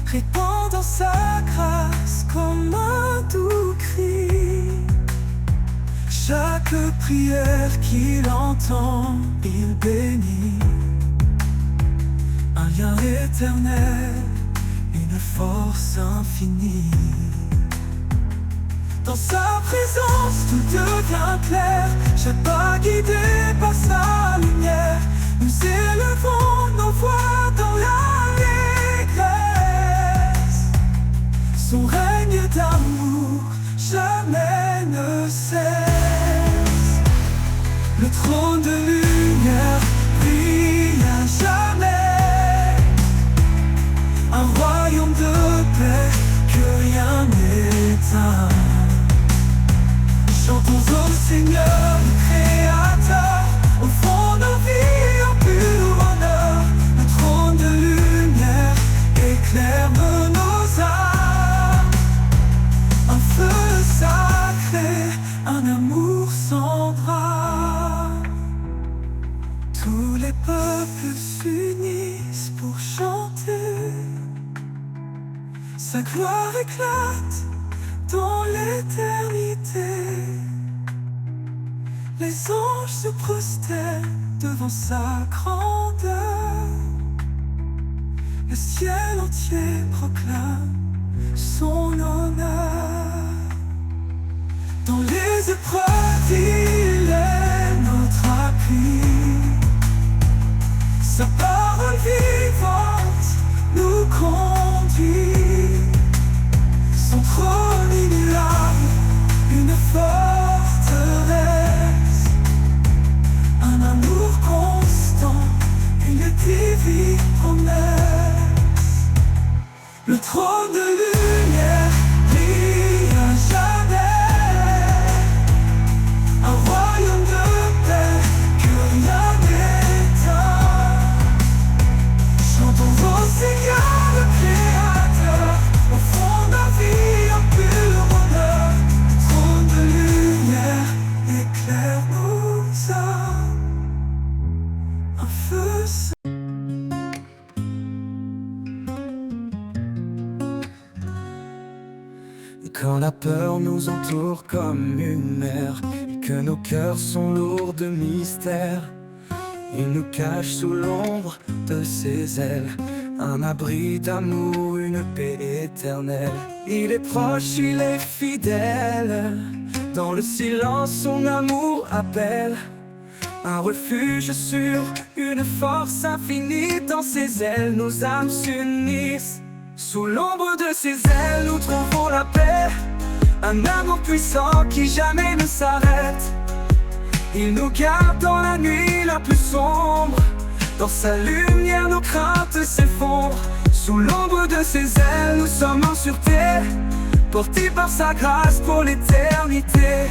répandant sa grâce comme un doux cri. Chaque prière qu'il entend, il bénit. Un lien éternel, une force infinie. Dans sa présence, tout devient clair. Chaque pas guidé par sa lumière. Nous élevons nos voix dans l'allégresse. Son règne d'amour jamais ne cesse. Le trône de lumière brille à jamais. Un royaume de paix que rien n'éteint. Chantons au Seigneur, le Créateur, au fond de nos vies, en pur honneur. Le trône de lumière éclaire nos âmes. Un feu sacré, un amour sans drame. Tous les peuples s'unissent pour chanter. Sa gloire éclate dans l'éternité. Les anges se prosternent devant sa grandeur. Le ciel entier proclame son honneur. Dans les épreuves, il est notre appui. Sa parole vivante nous conduit. Son trône immuable, une forteresse. Un amour constant, une divine promesse. Le trône de lumière brille à jamais. Un royaume de paix que rien n'éteint. Chantons au Seigneur, le Créateur, au fond de la vie, en pur honneur. Le trône de lumière éclaire nos âmes. Un feu quand la peur nous entoure comme une mer, et que nos cœurs sont lourds de mystère, il nous cache sous l'ombre de ses ailes, un abri d'amour, une paix éternelle. Il est proche, il est fidèle, dans le silence son amour appelle. Un refuge sûr, une force infinie, dans ses ailes nos âmes s'unissent. Sous l'ombre de ses ailes nous trouvons la paix, un amour puissant qui jamais ne s'arrête. Il nous garde dans la nuit la plus sombre, dans sa lumière nos craintes s'effondrent. Sous l'ombre de ses ailes nous sommes en sûreté, portés par sa grâce pour l'éternité.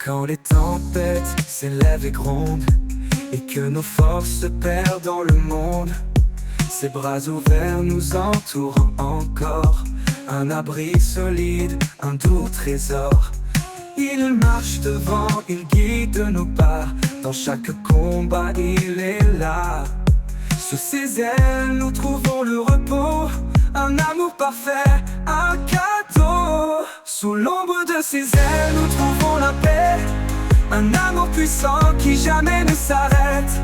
Quand les tempêtes s'élèvent et grondent, et que nos forces se perdent dans le monde, ses bras ouverts nous entourent encore, un abri solide, un doux trésor. Il marche devant, il guide nos pas, dans chaque combat il est là. Sous ses ailes nous trouvons le repos, un amour parfait, un cadeau. Sous l'ombre de ses ailes nous trouvons la paix, un amour puissant qui jamais ne s'arrête.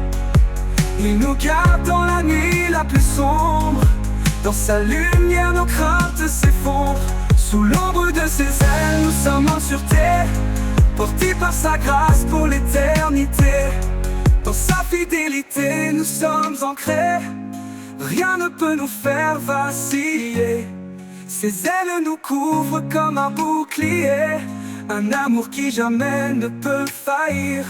Il nous garde dans la nuit la plus sombre, dans sa lumière nos craintes s'effondrent. Sous l'ombre de ses ailes nous sommes en sûreté, portés par sa grâce pour l'éternité. Dans sa fidélité nous sommes ancrés, rien ne peut nous faire vaciller. Ses ailes nous couvrent comme un bouclier, un amour qui jamais ne peut faillir.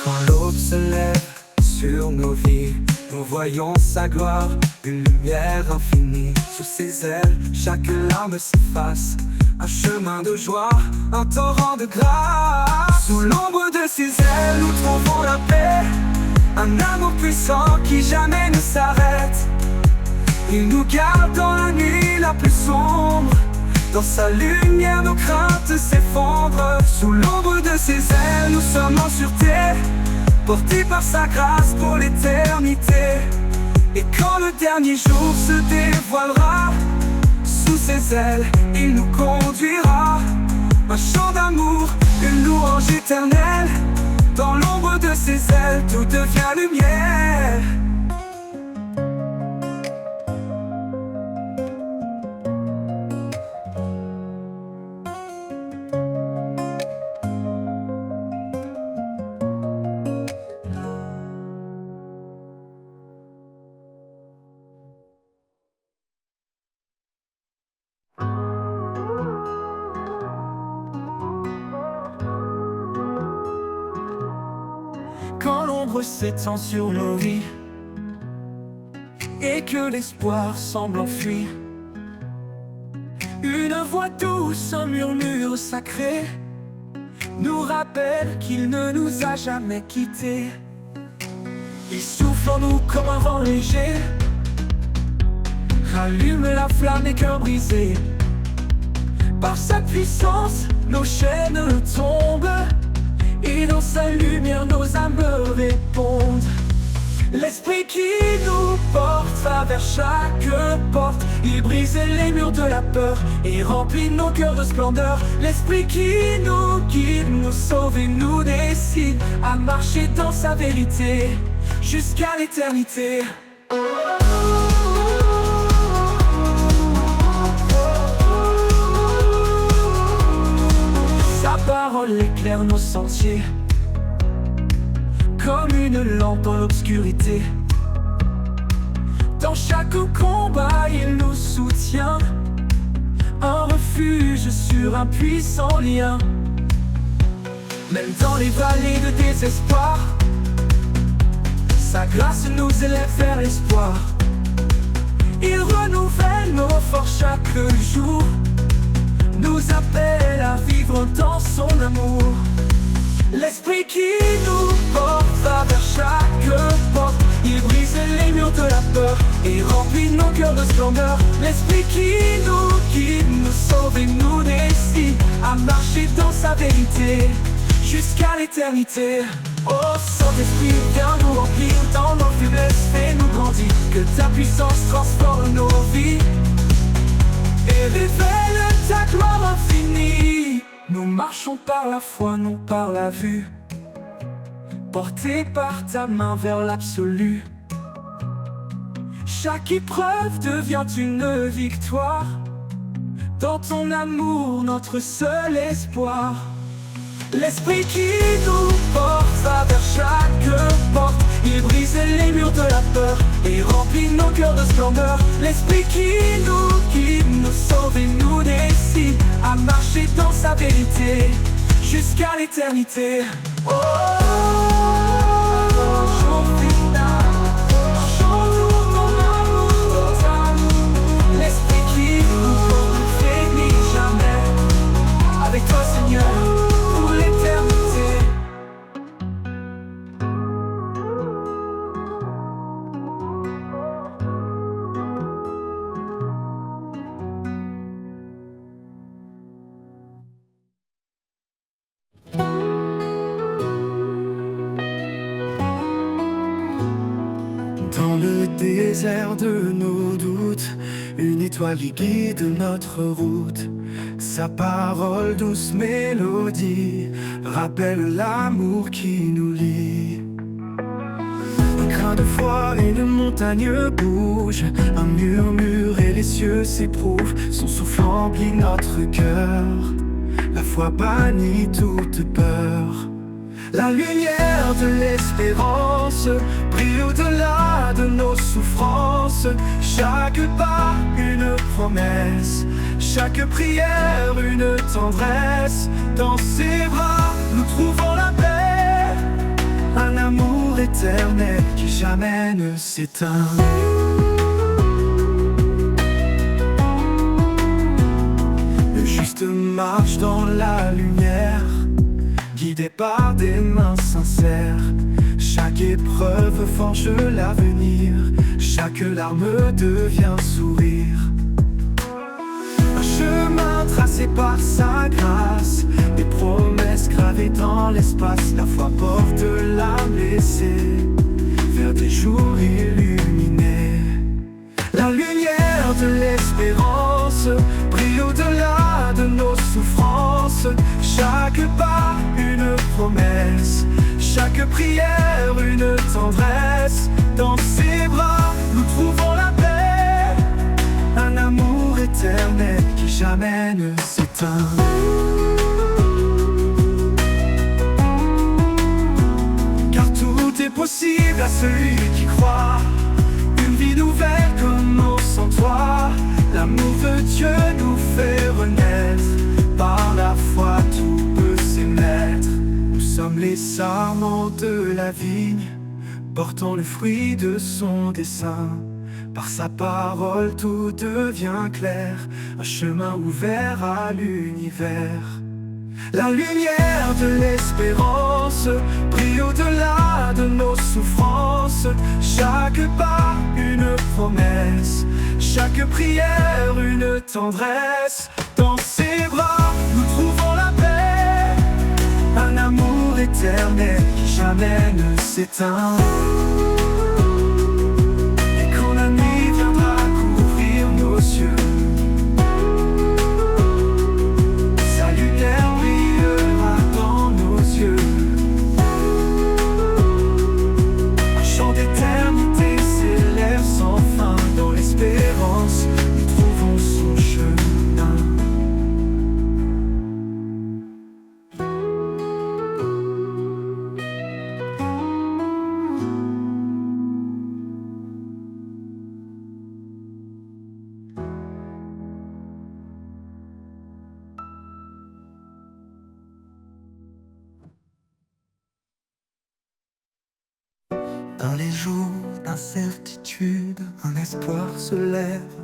Quand l'aube se lève sur nos vies, nous voyons sa gloire, une lumière infinie. Sous ses ailes, chaque larme s'efface, un chemin de joie, un torrent de grâce. Sous l'ombre de ses ailes, nous trouvons la paix, un amour puissant qui jamais ne s'arrête. Il nous garde dans la nuit la plus sombre, dans sa lumière nos craintes s'effondrent. Sous l'ombre de ses ailes, nous sommes en sûreté, portés par sa grâce pour l'éternité. Et quand le dernier jour se dévoilera, sous ses ailes, il nous conduira. Un chant d'amour, une louange éternelle, dans l'ombre de ses ailes, tout devient lumière. l'ombre s'étend sur nos vies et que l'espoir semble enfui. Une voix douce, un murmure sacré nous rappelle qu'il ne nous a jamais quittés. Il souffle en nous comme un vent léger, rallume la flamme des cœurs brisés. Par sa puissance, nos chaînes tombent, et dans sa lumière, nos âmes répondent. L'esprit qui nous porte va vers chaque porte. Il brise les murs de la peur et remplit nos cœurs de splendeur. L'esprit qui nous guide, nous sauve et nous décide à marcher dans sa vérité jusqu'à l'éternité. Sa parole éclaire nos sentiers comme une lampe dans l'obscurité. Dans chaque combat, il nous soutient, un refuge sur un puissant lien. Même dans les vallées de désespoir, sa grâce nous élève vers l'espoir. Il renouvelle nos forces chaque jour, nous appelle à vivre dans son amour. L'esprit qui nous porte va vers chaque porte. Il brise les murs de la peur et remplit nos cœurs de splendeur. L'esprit qui nous guide, nous sauve et nous décide à marcher dans sa vérité jusqu'à l'éternité. Oh Saint-Esprit, viens nous remplir dans nos faiblesses, fais-nous grandir. Que ta puissance transforme nos vies et révèle ta gloire infinie. Nous marchons par la foi, non par la vue, portés par ta main vers l'absolu. Chaque épreuve devient une victoire, dans ton amour, notre seul espoir. L'esprit qui nous porte va vers chaque porte. Il brise les murs de la peur et remplit nos cœurs de splendeur. L'esprit qui nous guide, nous sauve et nous décide à marcher dans sa vérité jusqu'à l'éternité. Oh, jour final, chantons ton amour, l'esprit qui nous porte ne faiblit jamais. Avec toi Seigneur, pour l'éternité. Dans le désert de nos doutes, une étoile guide notre route. Sa parole, douce mélodie, rappelle l'amour qui nous lie. Un grain de foi et une montagne bouge, un murmure et les cieux s'éprouvent. Son souffle remplit notre cœur, la foi bannit toute peur. La lumière de l'espérance brille au-delà de nos souffrances. Chaque pas, une promesse, chaque prière, une tendresse. Dans ses bras, nous trouvons la paix, un amour éternel qui jamais ne s'éteint. Le juste marche dans la lumière, guidé par des mains sincères. Chaque épreuve forge l'avenir, chaque larme devient sourire. Un chemin tracé par sa grâce, des promesses gravées dans l'espace. La foi porte l'âme blessée vers des jours illuminés. La lumière de l'espérance brille au-delà de nos souffrances. Chaque pas, une promesse, chaque prière, une tendresse. Dans ses bras, nous trouvons la paix, un amour éternel qui jamais ne s'éteint. Car tout est possible à celui qui croit, une vie nouvelle commence en toi. L'amour de Dieu nous fait renaître, par la foi tout peut s'émettre. Nous sommes les sarments de la vigne, portant le fruit de son dessein. Par sa parole tout devient clair, un chemin ouvert à l'univers. La lumière de l'espérance brille au-delà de nos souffrances. Chaque pas une promesse, chaque prière une tendresse. Dans ses bras nous trouvons la paix, un amour éternel qui jamais ne s'éteint. Et quand la nuit viendra couvrir nos yeux, sa lumière brillera dans nos yeux. Un chant d'éternité s'élève sans fin. Dans l'espérance nous trouvons son chemin. Dans les jours d'incertitude, un espoir se lève,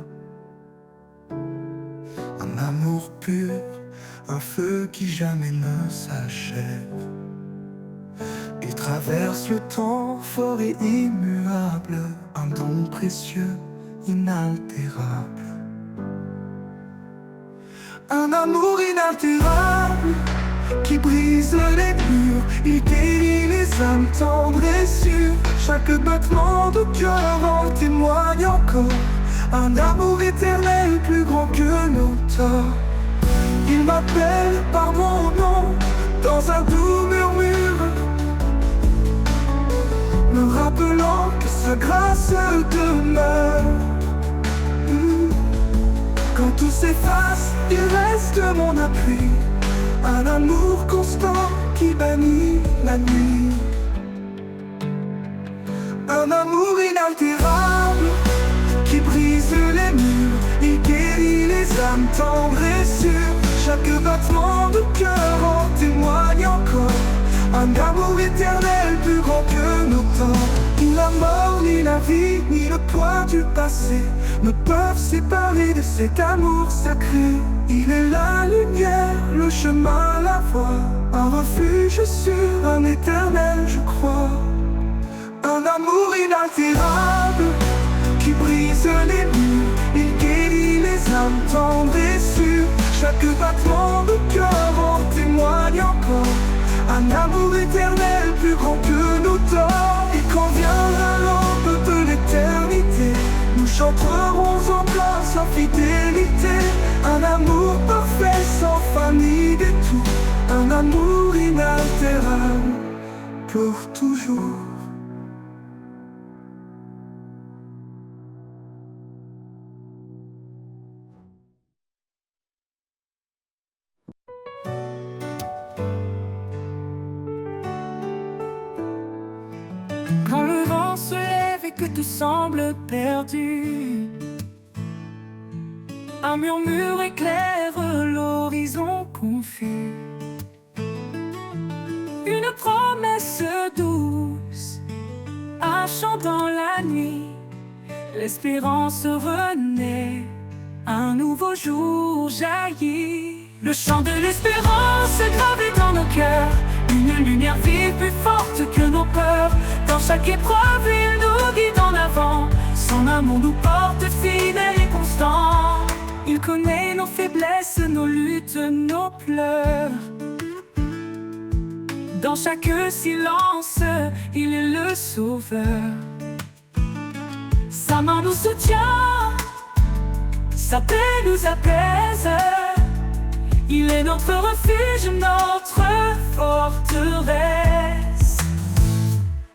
un amour pur, un feu qui jamais ne s'achève. Il traverse le temps fort et immuable, un don précieux, inaltérable. Un amour inaltérable qui brise les murs, il guérit les âmes tendres et sûres. Chaque battement de cœur en témoigne encore, un amour éternel plus grand que nos torts. Il m'appelle par mon nom dans un doux murmure, me rappelant que sa grâce demeure. Quand tout s'efface, il reste mon appui, un amour constant qui bannit la nuit. Un amour inaltérable qui brise les murs, il guérit les âmes tendres et sûres. Chaque battement de cœur en témoigne encore, un amour éternel plus grand que nos torts. Ni la mort, ni la vie, ni le poids du passé ne peuvent séparer de cet amour sacré. Il est la lumière, le chemin, la voie, un refuge sûr, un éternel je crois. Un amour inaltérable qui brise les murs, il guérit les âmes tendres et sûres. Chaque battement de cœur en témoigne encore, un amour éternel plus grand que nos torts. Et quand vient la lampe de l'éternité, nous chanterons en gloire sa fidélité. Un amour parfait sans fin ni détour, un amour inaltérable pour toujours. Quand le vent se lève et que tout semble perdu, un murmure éclaire l'horizon confus. Une promesse douce, un chant dans la nuit. L'espérance renaît, un nouveau jour jaillit. Le chant de l'espérance gravé dans nos cœurs, une lumière vive plus forte que nos peurs. Dans chaque épreuve, il nous guide en avant. Son amour nous porte fidèles et constants. Il connaît nos faiblesses, nos luttes, nos pleurs. Dans chaque silence, il est le sauveur. Sa main nous soutient, sa paix nous apaise. Il est notre refuge, notre forteresse.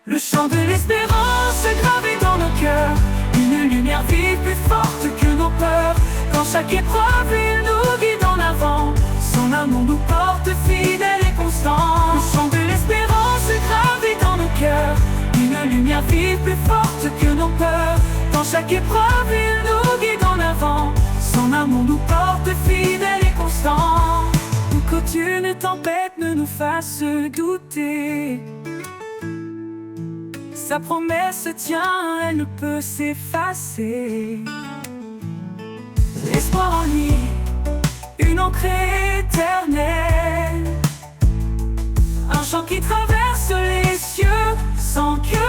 Le chant de l'espérance gravé dans nos cœurs, une lumière vive plus forte que nos peurs. Dans chaque épreuve, il nous guide en avant. Son amour nous porte fidèles et constants. Le chant de l'espérance gravé dans nos cœurs, une lumière vive plus forte que nos peurs. Dans chaque épreuve, il nous guide en avant. Son amour nous porte fidèles et constants. Pour qu'aucune tempête ne nous fasse douter. Sa promesse tient, elle ne peut s'effacer. L'espoir en lui, une encre éternelle, un chant qui traverse les cieux sans querelle.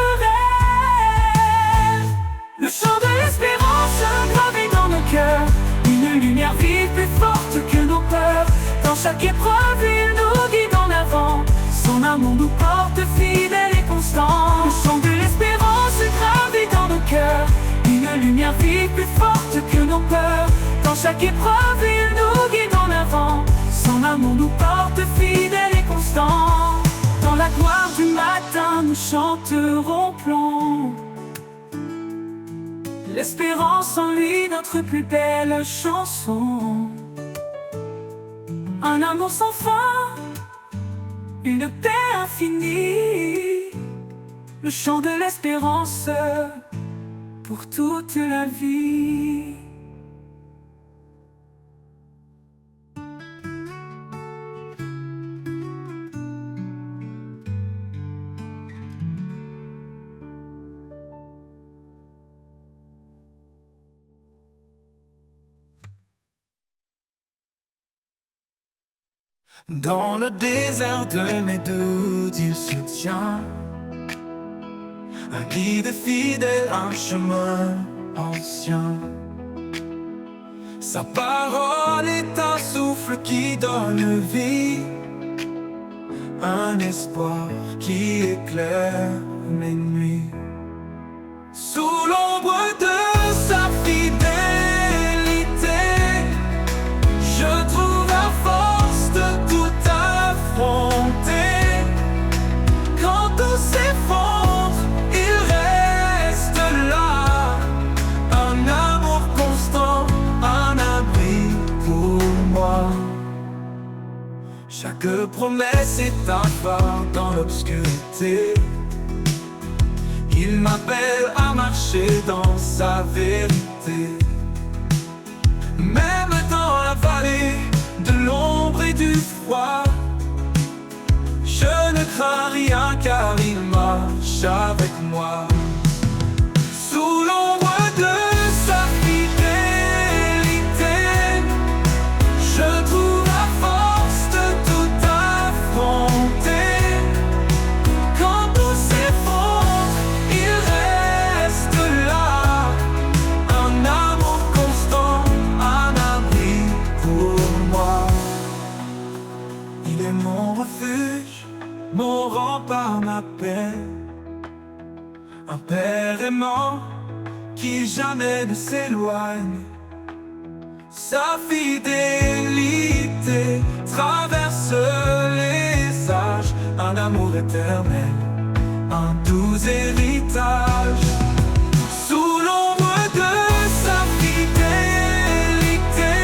Le chant de l'espérance gravé dans nos cœurs, une lumière vive plus forte que nos peurs. Dans chaque épreuve, il nous guide en avant, son amour nous porte fidèles et constants. Le chant de l'espérance gravé dans nos cœurs, une lumière vive plus forte que nos peurs. Dans chaque épreuve, il nous guide en avant, son amour nous porte fidèles et constants. Dans la gloire du matin, nous chanterons plomb. L'espérance en lui, notre plus belle chanson. Un amour sans fin, une paix infinie. Le chant de l'espérance pour toute la vie. Dans le désert de mes doutes, il se tient, un guide fidèle, un chemin ancien. Sa parole est un souffle qui donne vie, un espoir qui éclaire mes nuits. Sous l'ombre de sa fidélité, je trouve la force de tout affronter. Quand tout s'effondre, il reste là, un amour constant, un abri pour moi. Chaque promesse est un phare dans l'obscurité. Il m'appelle à marcher dans sa vérité. Même dans la vallée de l'ombre et du froid, je ne crains rien car il marche avec moi. Sous l'ombre de sa fidélité, je trouve la force de tout affronter. Quand tout s'effondre, il reste là, un amour constant, un abri pour moi. Il est mon refuge, mon rempart, ma paix, un père aimant qui jamais ne s'éloigne. Sa fidélité traverse les âges, un amour éternel, un doux héritage. Sous l'ombre de sa fidélité,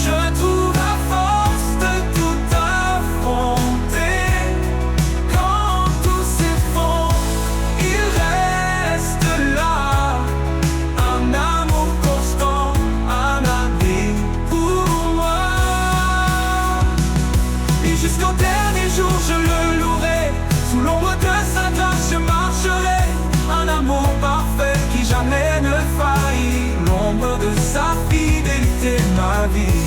je trouve la force de tout affronter. Quand tout s'effondre, il reste là, un amour constant, un abri pour moi. Et jusqu'au dernier jour, je le louerai. Sous l'ombre de sa grâce, je marcherai. Un amour parfait qui jamais ne faillit. L'ombre de sa fidélité, ma vie.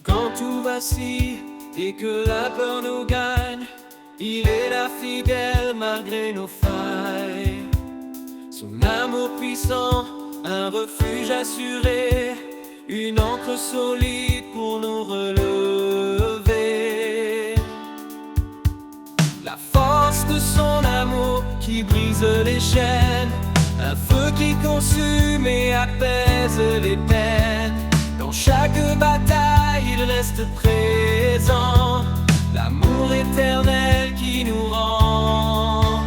Quand tout vacille et que la peur nous gagne, il est là fidèle malgré nos failles. Son amour puissant, un refuge assuré, une ancre solide pour nous relever. La force de son amour qui brise les chaînes, un feu qui consume et apaise les peines. Dans chaque bataille, il reste présent, l'amour éternel qui nous rend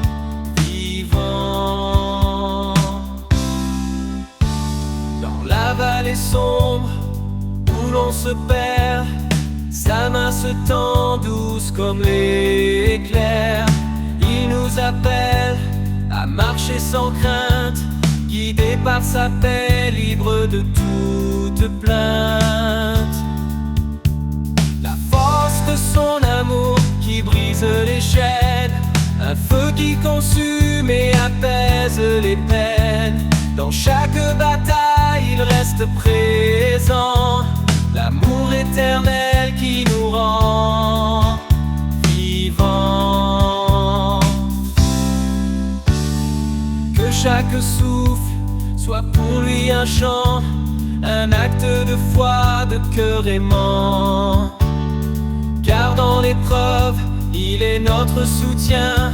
vivants. Dans la vallée sombre où l'on se perd, Sa main se tend douce comme l'éclair. Il nous appelle à marcher sans crainte, guidé par sa paix, libre de toute plainte. La force de son amour qui brise les chaînes, un feu qui consume et apaise les peines. Dans chaque bataille, il reste présent, l'amour éternel qui nous rend vivants. Que chaque souffle soit pour lui un chant, un acte de foi, de cœur aimant. Car dans l'épreuve, il est notre soutien,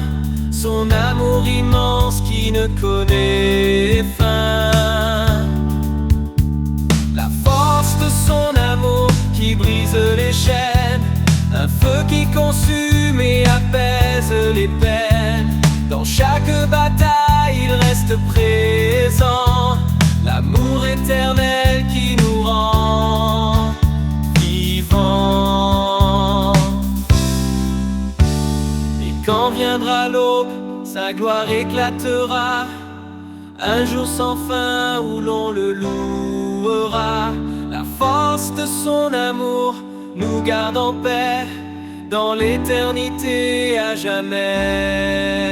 son amour immense qui ne connaît fin. La force de son amour qui brise les chaînes, un feu qui consume et apaise les peines. Dans chaque bataille, il reste présent, l'amour éternel qui nous rend vivants. Et quand viendra l'aube, sa gloire éclatera, un jour sans fin où l'on le louera. La force de son amour nous garde en paix, dans l'éternité à jamais.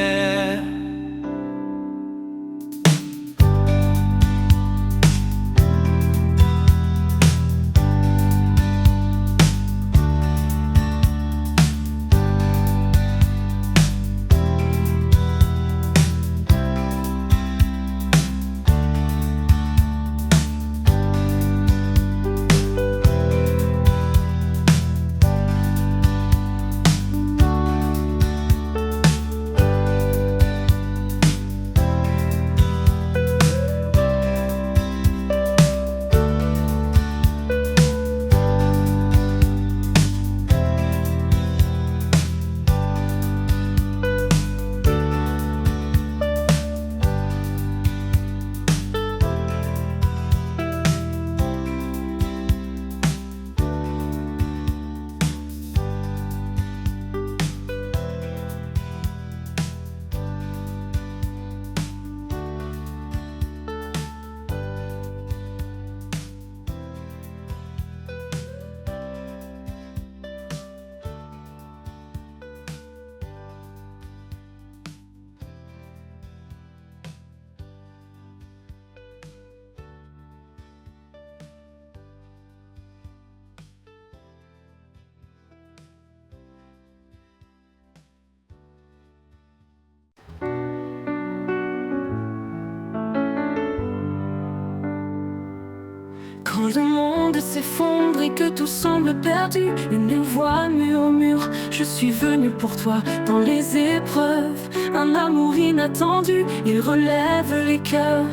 Quand le monde s'effondre et que tout semble perdu, une voix murmure: je suis venu pour toi. Dans les épreuves, un amour inattendu, il relève les cœurs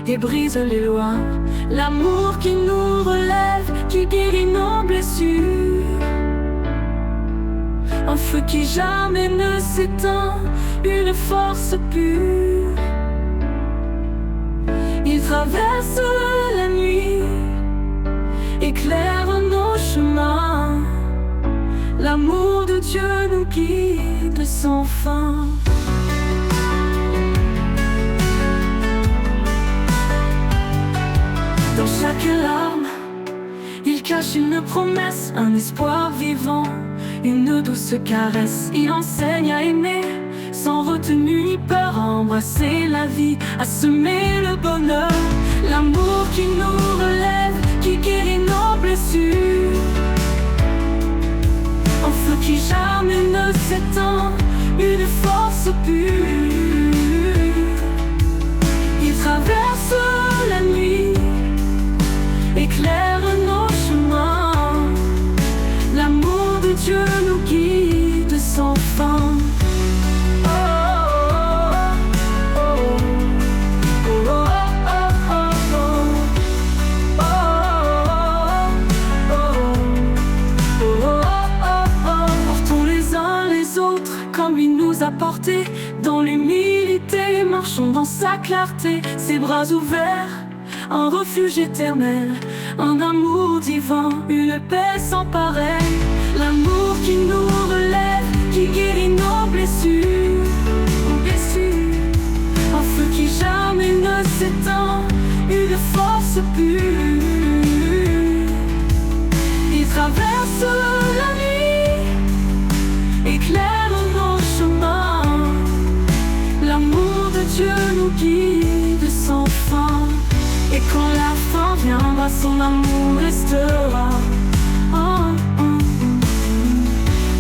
et brise les lois. L'amour qui nous relève, qui guérit nos blessures, un feu qui jamais ne s'éteint, une force pure. Il traverse la nuit, éclaire nos chemins. L'amour de Dieu nous guide sans fin. Dans chaque larme, il cache une promesse, un espoir vivant, une douce caresse. Il enseigne à aimer sans retenue ni peur, à embrasser la vie, à semer le bonheur. L'amour qui nous relève, qui guérit nos blessures, un feu qui jamais ne s'éteint, une force pure. Il traverse la nuit, éclaire nos chemins. L'amour de Dieu nous guide sans fin. Portés dans l'humilité, marchons dans sa clarté, ses bras ouverts, un refuge éternel, un amour divin, une paix sans pareil. L'amour qui nous relève, qui guérit nos blessures, un feu qui jamais ne s'éteint, une force pure. Il traverse la nuit, éclaire nos chemins. L'amour de Dieu nous guide sans fin. Et quand la fin viendra, son amour restera.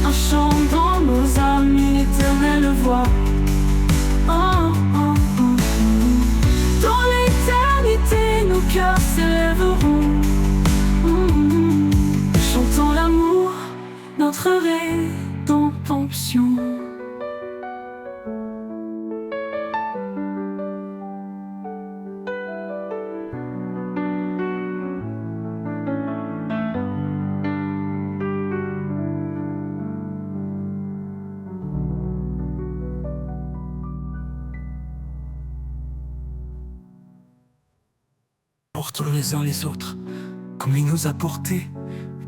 Un chant dans nos âmes, une éternelle voix. Dans l'éternité, nos cœurs s'élèveront, chantant l'amour, notre rédemption. Portons les uns les autres, comme il nous a portés.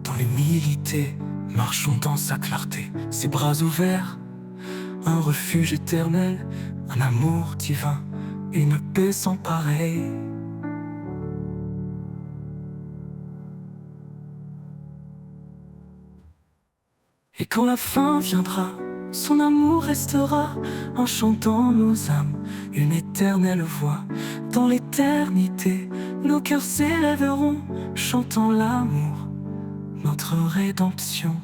Dans l'humilité, marchons dans sa clarté. Ses bras ouverts, un refuge éternel, un amour divin, une paix sans pareil. Et quand la fin viendra, son amour restera, en chantant nos âmes, une éternelle voix. Dans l'éternité, nos cœurs s'élèveront, chantant l'amour, notre rédemption.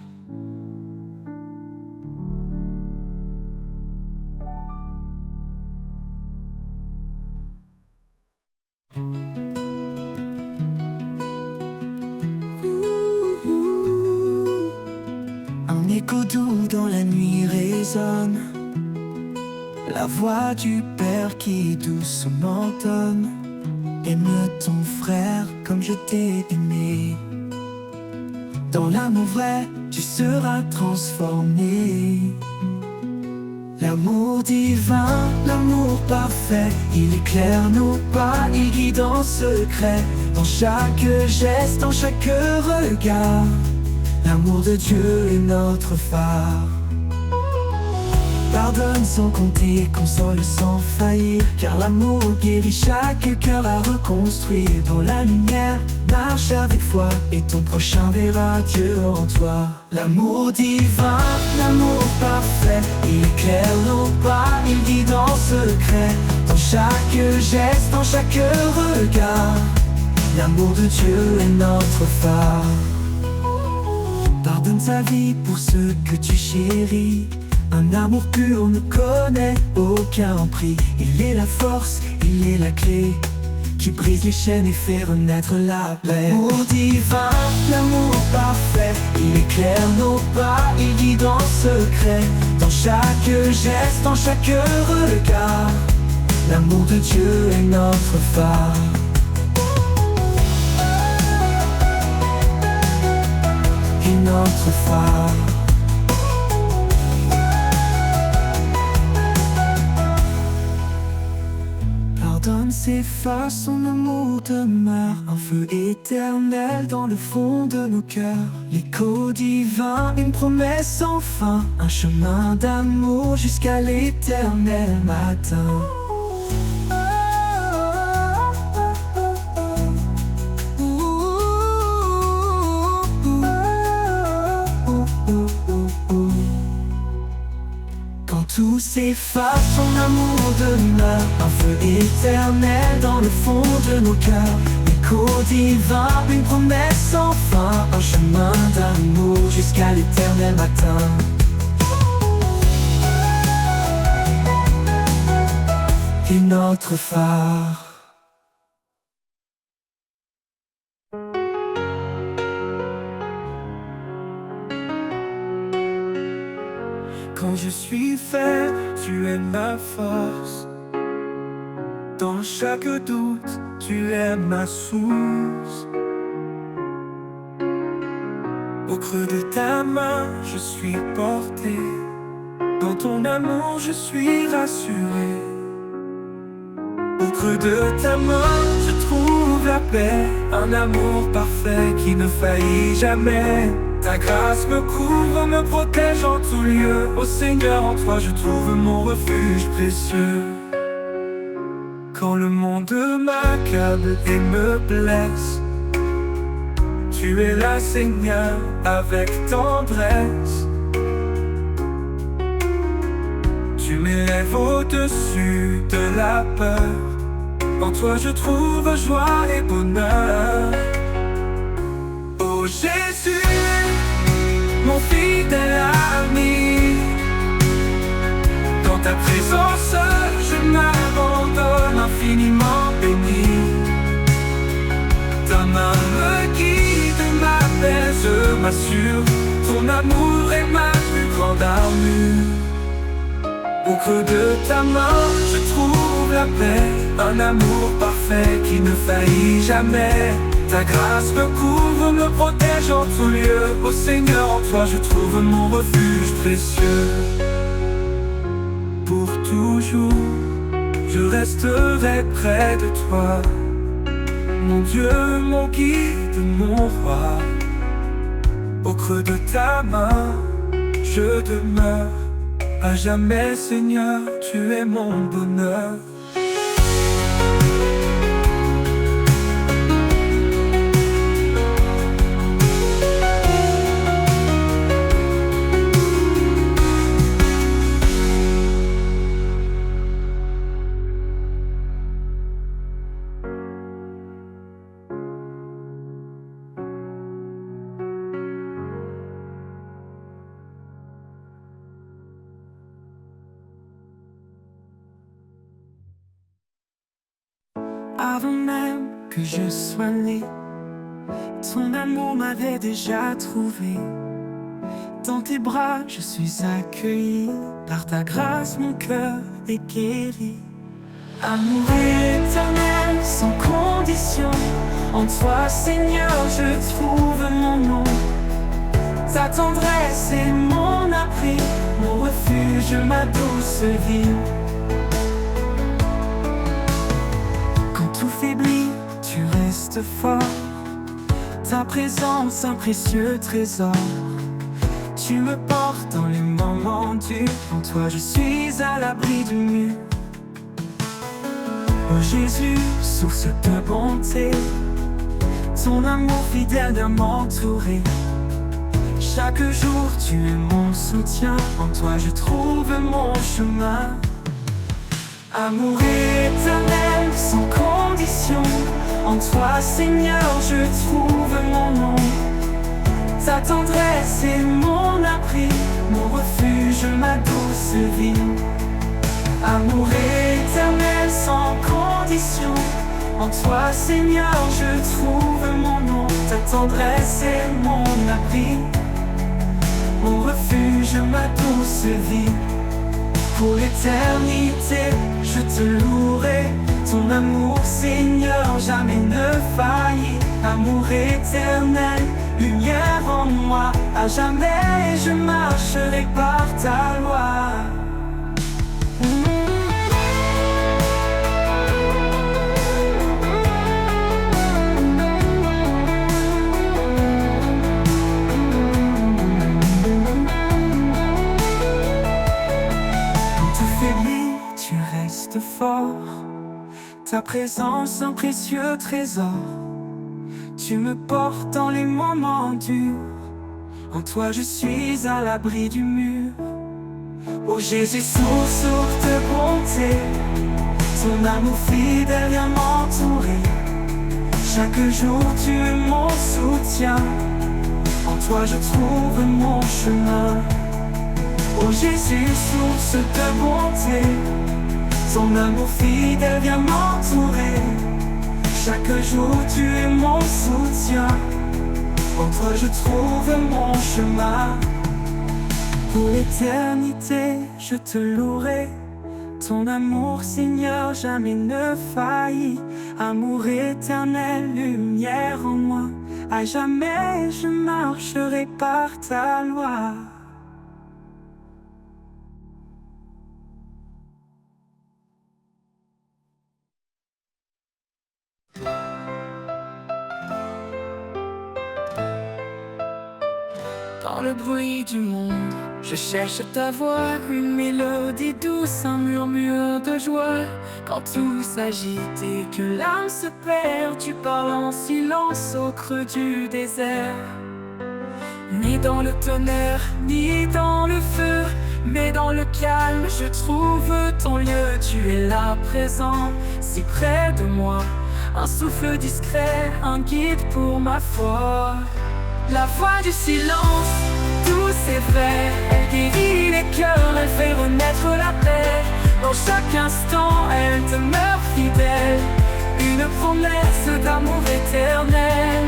Un écho doux dans la nuit résonne, la voix du Père qui doucement donne. Aime ton frère comme je t'ai aimé. Dans l'amour vrai, tu seras transformé. L'amour divin, l'amour parfait, il éclaire nos pas, il guide en secret. Dans chaque geste, dans chaque regard, l'amour de Dieu est notre phare. Pardonne sans compter, console sans faillir, car l'amour guérit chaque cœur à reconstruire. Dans la lumière, marche avec foi, et ton prochain verra Dieu en toi. L'amour divin, l'amour parfait, il éclaire nos pas, il guide en secret. Dans chaque geste, dans chaque regard, l'amour de Dieu est notre phare. Pardonne sa vie pour ceux que tu chéris. Un amour pur ne connaît aucun prix. Il est la force, il est la clé qui brise les chaînes et fait renaître la paix. L'amour divin, l'amour parfait, il éclaire nos pas, il guide en secret. Dans chaque geste, dans chaque regard, l'amour de Dieu est notre phare. Et notre phare. Pardonne ses faces, son amour demeure, un feu éternel dans le fond de nos cœurs. L'écho divin, une promesse sans fin, un chemin d'amour jusqu'à l'éternel matin. Tout s'efface, son amour demeure, un feu éternel dans le fond de nos cœurs. L'écho divin, une promesse sans fin, un chemin d'amour jusqu'à l'éternel matin. Et notre phare. Quand je suis faible, tu es ma force. Dans chaque doute, tu es ma source. Au creux de ta main, je suis porté. Dans ton amour, je suis rassuré. Au creux de ta main, je trouve la paix. Un amour parfait qui ne faillit jamais. Ta grâce me couvre, me protège en tout lieu. Ô Seigneur, en toi je trouve mon refuge précieux. Quand le monde m'accable et me blesse, tu es là, Seigneur, avec tendresse. Tu m'élèves au-dessus de la peur. En toi je trouve joie et bonheur. Oh Jésus, mon fidèle ami, dans ta présence je m'abandonne infiniment béni. Ta main me guide, m'apaise, m'assure. Ton amour est ma plus grande armure. Au creux de ta main je trouve la paix, un amour parfait qui ne faillit jamais. Ta grâce me couvre, me protège en tout lieu. Ô Seigneur, en toi je trouve mon refuge précieux. Pour toujours, je resterai près de toi. Mon Dieu, mon guide, mon roi. Au creux de ta main, je demeure. À jamais, Seigneur, tu es mon bonheur. Avant même que je sois né, ton amour m'avait déjà trouvé. Dans tes bras je suis accueilli, par ta grâce mon cœur est guéri. Amour éternel sans condition, en toi Seigneur je trouve mon nom. Ta tendresse est mon abri, mon refuge, ma douce vie. Tu restes fort, ta présence un précieux trésor. Tu me portes dans les moments durs, en toi je suis à l'abri du mur. Oh Jésus, source de bonté, ton amour fidèle vient m'entourer. Chaque jour tu es mon soutien, en toi je trouve mon chemin. Amour éternel sans condition, en toi Seigneur je trouve mon nom. Ta tendresse est mon abri, mon refuge, ma douce vie. Amour éternel sans condition, en toi Seigneur je trouve mon nom. Ta tendresse est mon abri, mon refuge, ma douce vie. Pour l'éternité, je te louerai. Ton amour, Seigneur, jamais ne faillit. Amour éternel, lumière en moi. À jamais, je marcherai par ta loi. Fort, ta présence un précieux trésor. Tu me portes dans les moments durs, en toi je suis à l'abri du mur. Oh Jésus, source de bonté, ton amour fidèle vient m'entourer. Chaque jour tu es mon soutien, en toi je trouve mon chemin. Oh Jésus, source de bonté, ton amour fidèle vient m'entourer. Chaque jour tu es mon soutien, en toi je trouve mon chemin. Pour l'éternité je te louerai. Ton amour Seigneur jamais ne faillit. Amour éternel, lumière en moi. À jamais je marcherai par ta loi. dans le bruit du monde. Je cherche ta voix, une mélodie douce, un murmure de joie. Quand tout s'agite et que l'âme se perd, tu parles en silence au creux du désert. Ni dans le tonnerre, ni dans le feu, mais dans le calme, je trouve ton lieu. Tu es là présent, si près de moi. Un souffle discret, un guide pour ma foi. La voix du silence, douce et vraie, elle guérit les cœurs, elle fait renaître la paix. Dans chaque instant, elle demeure fidèle, une promesse d'amour éternel.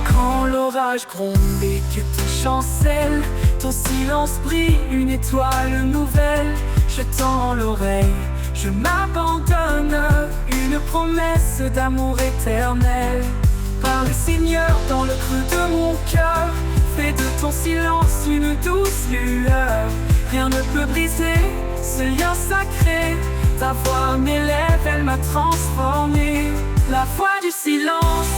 Quand l'orage gronde et que tout chancelle, ton silence brille, une étoile nouvelle. Je tends l'oreille, je m'abandonne, une promesse d'amour éternel. Par le Seigneur dans le creux de mon cœur, fais de ton silence une douce lueur. Rien ne peut briser ce lien sacré, ta voix m'élève, elle m'a transformé. La voix du silence,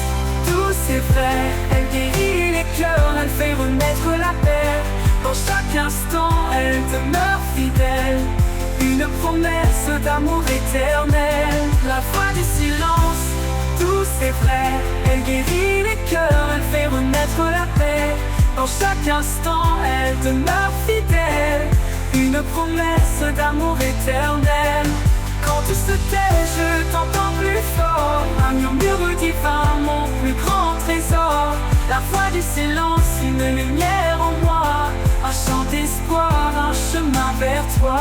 douce et vraie, elle guérit les cœurs, elle fait renaître la paix. Dans chaque instant, elle demeure fidèle, une promesse d'amour éternel. La voix du silence, douce et vraie, elle guérit les cœurs, elle fait renaître la paix. Dans chaque instant, elle demeure fidèle, une promesse d'amour éternel. Quand tout se tait, je t'entends plus fort, un murmure divin, mon plus grand trésor. La voix du silence, une lumière en moi, un chant d'espoir, un chemin vers toi.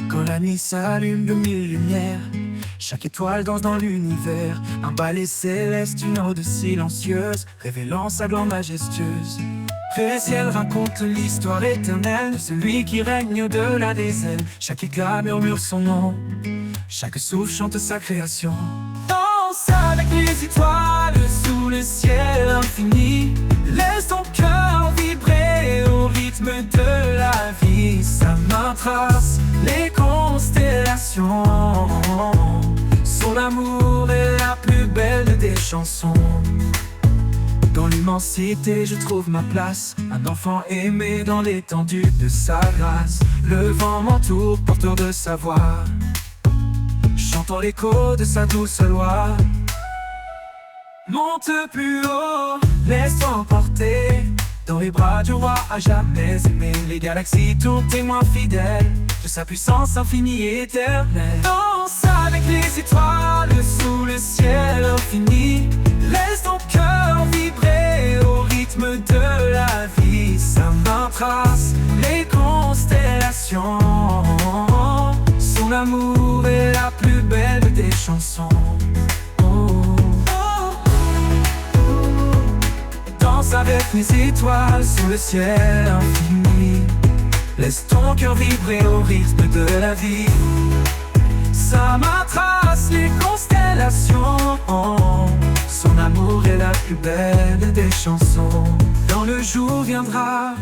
Quand la nuit s'allume de mille lumières, chaque étoile danse dans l'univers. Un ballet céleste, une ode silencieuse, révélant sa gloire majestueuse. Le ciel raconte l'histoire éternelle de celui qui règne au-delà des ailes. Chaque éclat murmure son nom, chaque souffle chante sa création. Danse avec les étoiles sous le ciel infini. Laisse ton cœur vibrer au rythme de la vie. Sa main trace les constellations. Son amour est la plus belle des chansons. Dans l'immensité je trouve ma place, un enfant aimé dans l'étendue de sa grâce. Le vent m'entoure, porteur de sa voix, chantant l'écho de sa douce loi. Monte plus haut, laisse-toi emporter Dans les bras du roi à jamais aimé. Les galaxies tournent témoins fidèles de sa puissance infinie et éternelle. Danse avec les étoiles sous le ciel infini. Laisse ton cœur vibrer au rythme de la vie. Sa main trace les constellations. Son amour est la plus belle des chansons. Danse avec les étoiles sous le ciel infini. Laisse ton cœur vibrer au rythme de la vie. Sa main trace les constellations. Son amour est la plus belle des chansons. Quand le jour viendra,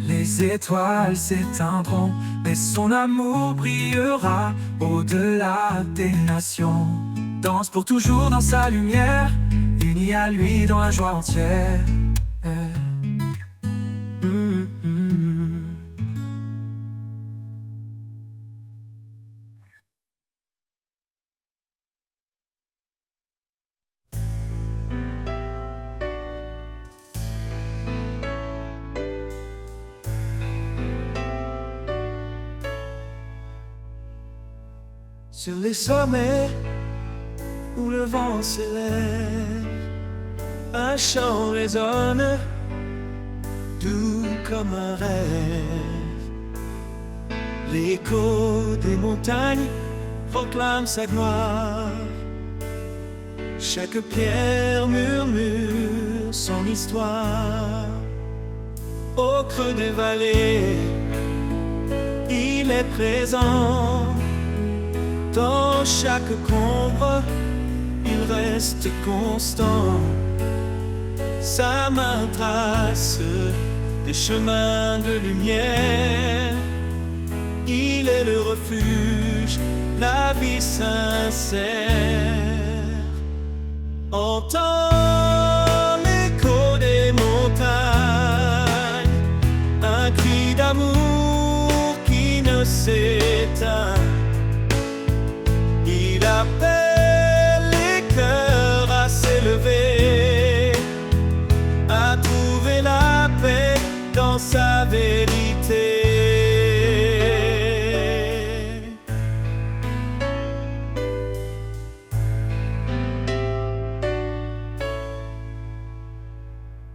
les étoiles s'éteindront, mais son amour brillera au-delà des nations. Danse pour toujours dans sa lumière, unis à lui dans la joie entière. Sur les sommets où le vent s'élève, un chant résonne, doux comme un rêve. L'écho des montagnes proclame sa gloire. Chaque pierre murmure son histoire. Au creux des vallées, il est présent. Dans chaque ombre, il reste constant. Sa main trace des chemins de lumière. Il est le refuge, la vie sincère. Entends l'écho des montagnes, un cri d'amour qui ne s'éteint. Il appelle les cœurs à s'élever, à trouver la paix dans sa vérité.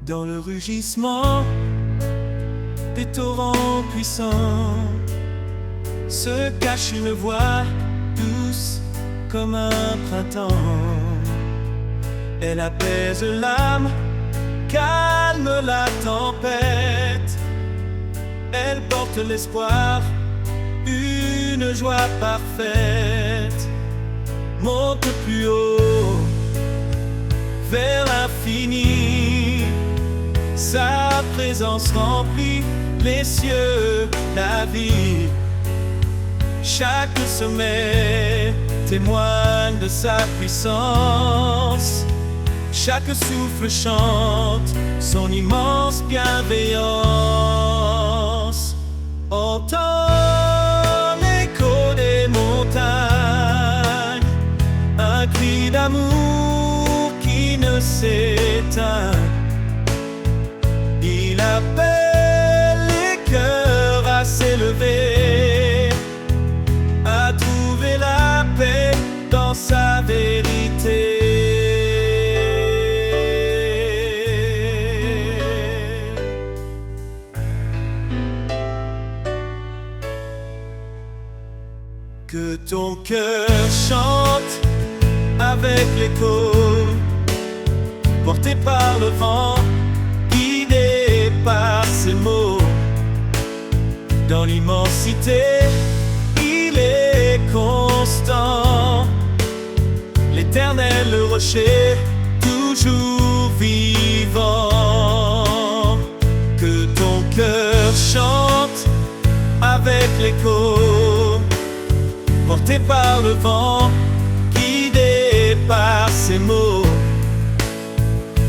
Dans le rugissement des torrents puissants se cache une voix douce comme un printemps. Elle apaise l'âme, calme la tempête. Elle porte l'espoir, une joie parfaite. Monte plus haut, vers l'infini. Sa présence remplit les cieux, la vie. Chaque sommet témoigne de sa puissance. Chaque souffle chante son immense bienveillance. Entends l'écho des montagnes, un cri d'amour qui ne s'éteint. Il appelle les cœurs à s'élever, à trouver la paix dans sa vérité. Que ton cœur chante avec l'écho, porté par le vent, guidé par ses mots. Dans l'immensité, il est constant, l'éternel le rocher, toujours vivant. Que ton cœur chante avec l'écho, porté par le vent, guidé par ses mots.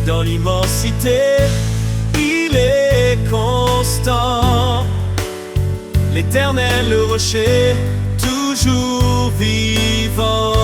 Dans l'immensité, il est constant, l'éternel le rocher, toujours vivant.